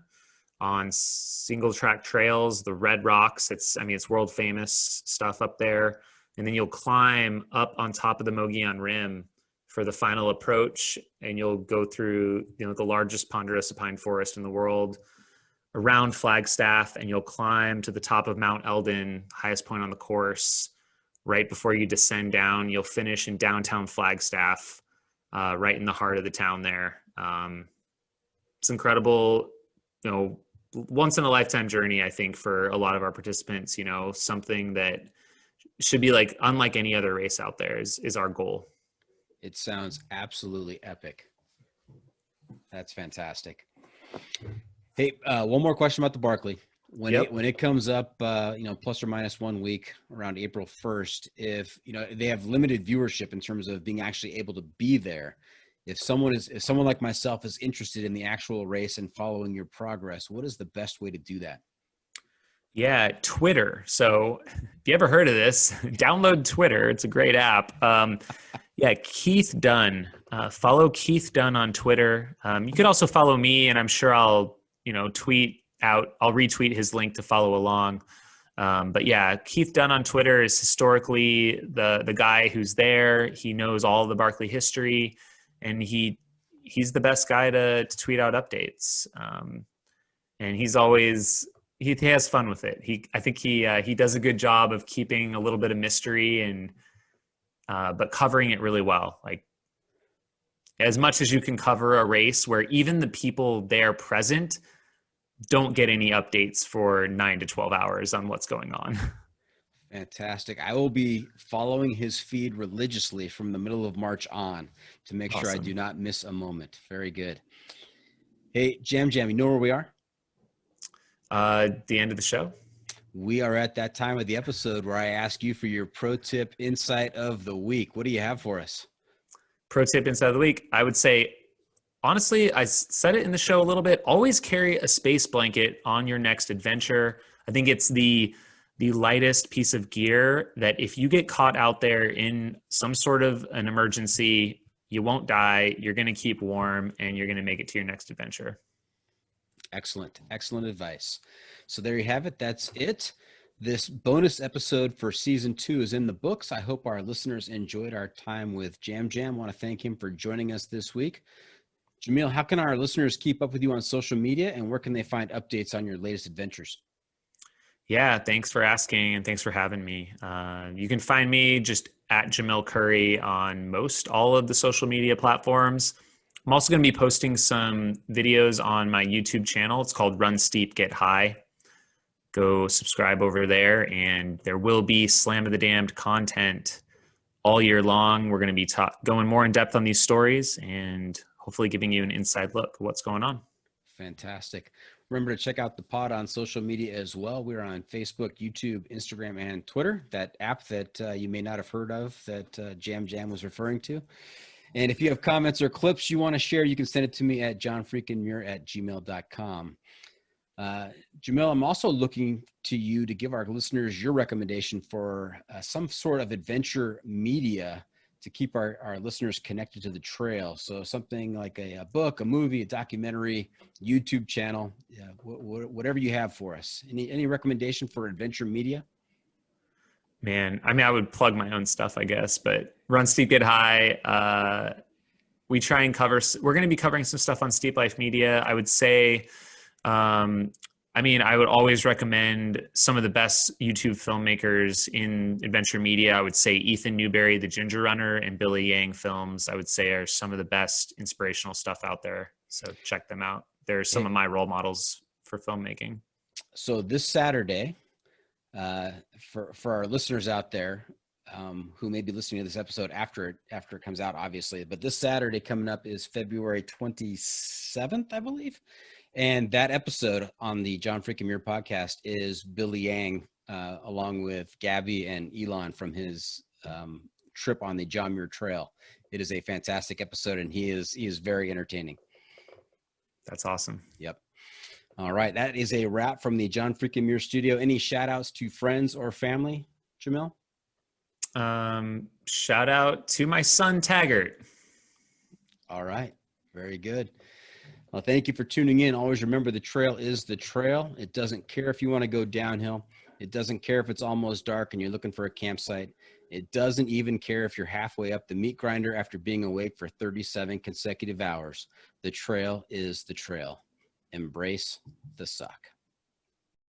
on single track trails, the Red Rocks. It's world famous stuff up there. And then you'll climb up on top of the Mogollon Rim for the final approach, and you'll go through, the largest ponderosa pine forest in the world, around Flagstaff, and you'll climb to the top of Mount Eldon, highest point on the course. Right before you descend down, you'll finish in downtown Flagstaff, right in the heart of the town there. It's incredible, once in a lifetime journey, I think, for a lot of our participants. Something that should be like unlike any other race out there is our goal. It sounds absolutely epic. That's fantastic. Hey, one more question about the Barkley. When it comes up, plus or minus 1 week around April 1st, if they have limited viewership in terms of being actually able to be there, if someone like myself is interested in the actual race and following your progress, what is the best way to do that? Yeah, Twitter. So if you ever heard of this, download Twitter. It's a great app. Keith Dunn. Follow Keith Dunn on Twitter. You could also follow me, and I'm sure I'll tweet out. I'll retweet his link to follow along. But yeah, Keith Dunn on Twitter is historically the guy who's there. He knows all of the Barkley history, and he's the best guy to tweet out updates. And he's always he has fun with it. I think he does a good job of keeping a little bit of mystery and but covering it really well. Like, as much as you can cover a race where even the people there present don't get any updates for 9 to 12 hours on what's going on. Fantastic. I will be following his feed religiously from the middle of March on to make sure I do not miss a moment. Very good. Hey, Jam, you know where we are? The end of the show. We are at that time of the episode where I ask you for your pro tip insight of the week. What do you have for us? Pro tip insight of the week. I would say, honestly, I said it in the show a little bit. Always carry a space blanket on your next adventure. I think it's the lightest piece of gear that if you get caught out there in some sort of an emergency, you won't die. You're going to keep warm, and you're going to make it to your next adventure. Excellent. Excellent advice. So there you have it. That's it. This bonus episode for season 2 is in the books. I hope our listeners enjoyed our time with Jam. I want to thank him for joining us this week. Jamil, how can our listeners keep up with you on social media, and where can they find updates on your latest adventures? Yeah, thanks for asking, and thanks for having me. You can find me just at Jamil Coury on most all of the social media platforms. I'm also going to be posting some videos on my YouTube channel. It's called Run Steep, Get High. Go subscribe over there, and there will be Slam of the Damned content all year long. We're going to be going more in depth on these stories and hopefully giving you an inside look at what's going on. Fantastic. Remember to check out the pod on social media as well. We're on Facebook, YouTube, Instagram, and Twitter, that app that you may not have heard of that Jam was referring to. And if you have comments or clips you want to share, you can send it to me at johnfreakinmuir@gmail.com. Jamil, I'm also looking to you to give our listeners your recommendation for some sort of adventure media to keep our listeners connected to the trail. So something like a book, a movie, a documentary, YouTube channel, whatever you have for us. Any recommendation for adventure media? Man, I would plug my own stuff, I guess, but Run Steep, Get High. We try and we're going to be covering some stuff on Steep Life Media. I would say, I would always recommend some of the best YouTube filmmakers in adventure media. I would say Ethan Newberry, The Ginger Runner, and Billy Yang Films, I would say, are some of the best inspirational stuff out there. So check them out. They're some of my role models for filmmaking. So this Saturday, for our listeners out there who may be listening to this episode after it comes out, obviously, but this Saturday coming up is February 27th, I believe. And that episode on the John Freakin' Muir podcast is Billy Yang, along with Gabby and Elon from his trip on the John Muir Trail. It is a fantastic episode, and he is very entertaining. That's awesome. Yep. All right. That is a wrap from the John Freakin' Muir studio. Any shout outs to friends or family, Jamil? Shout out to my son, Taggart. All right. Very good. Well, thank you for tuning in. Always remember the trail is the trail. It doesn't care if you want to go downhill. It doesn't care if it's almost dark and you're looking for a campsite. It doesn't even care if you're halfway up the meat grinder after being awake for 37 consecutive hours. The trail is the trail. Embrace the suck.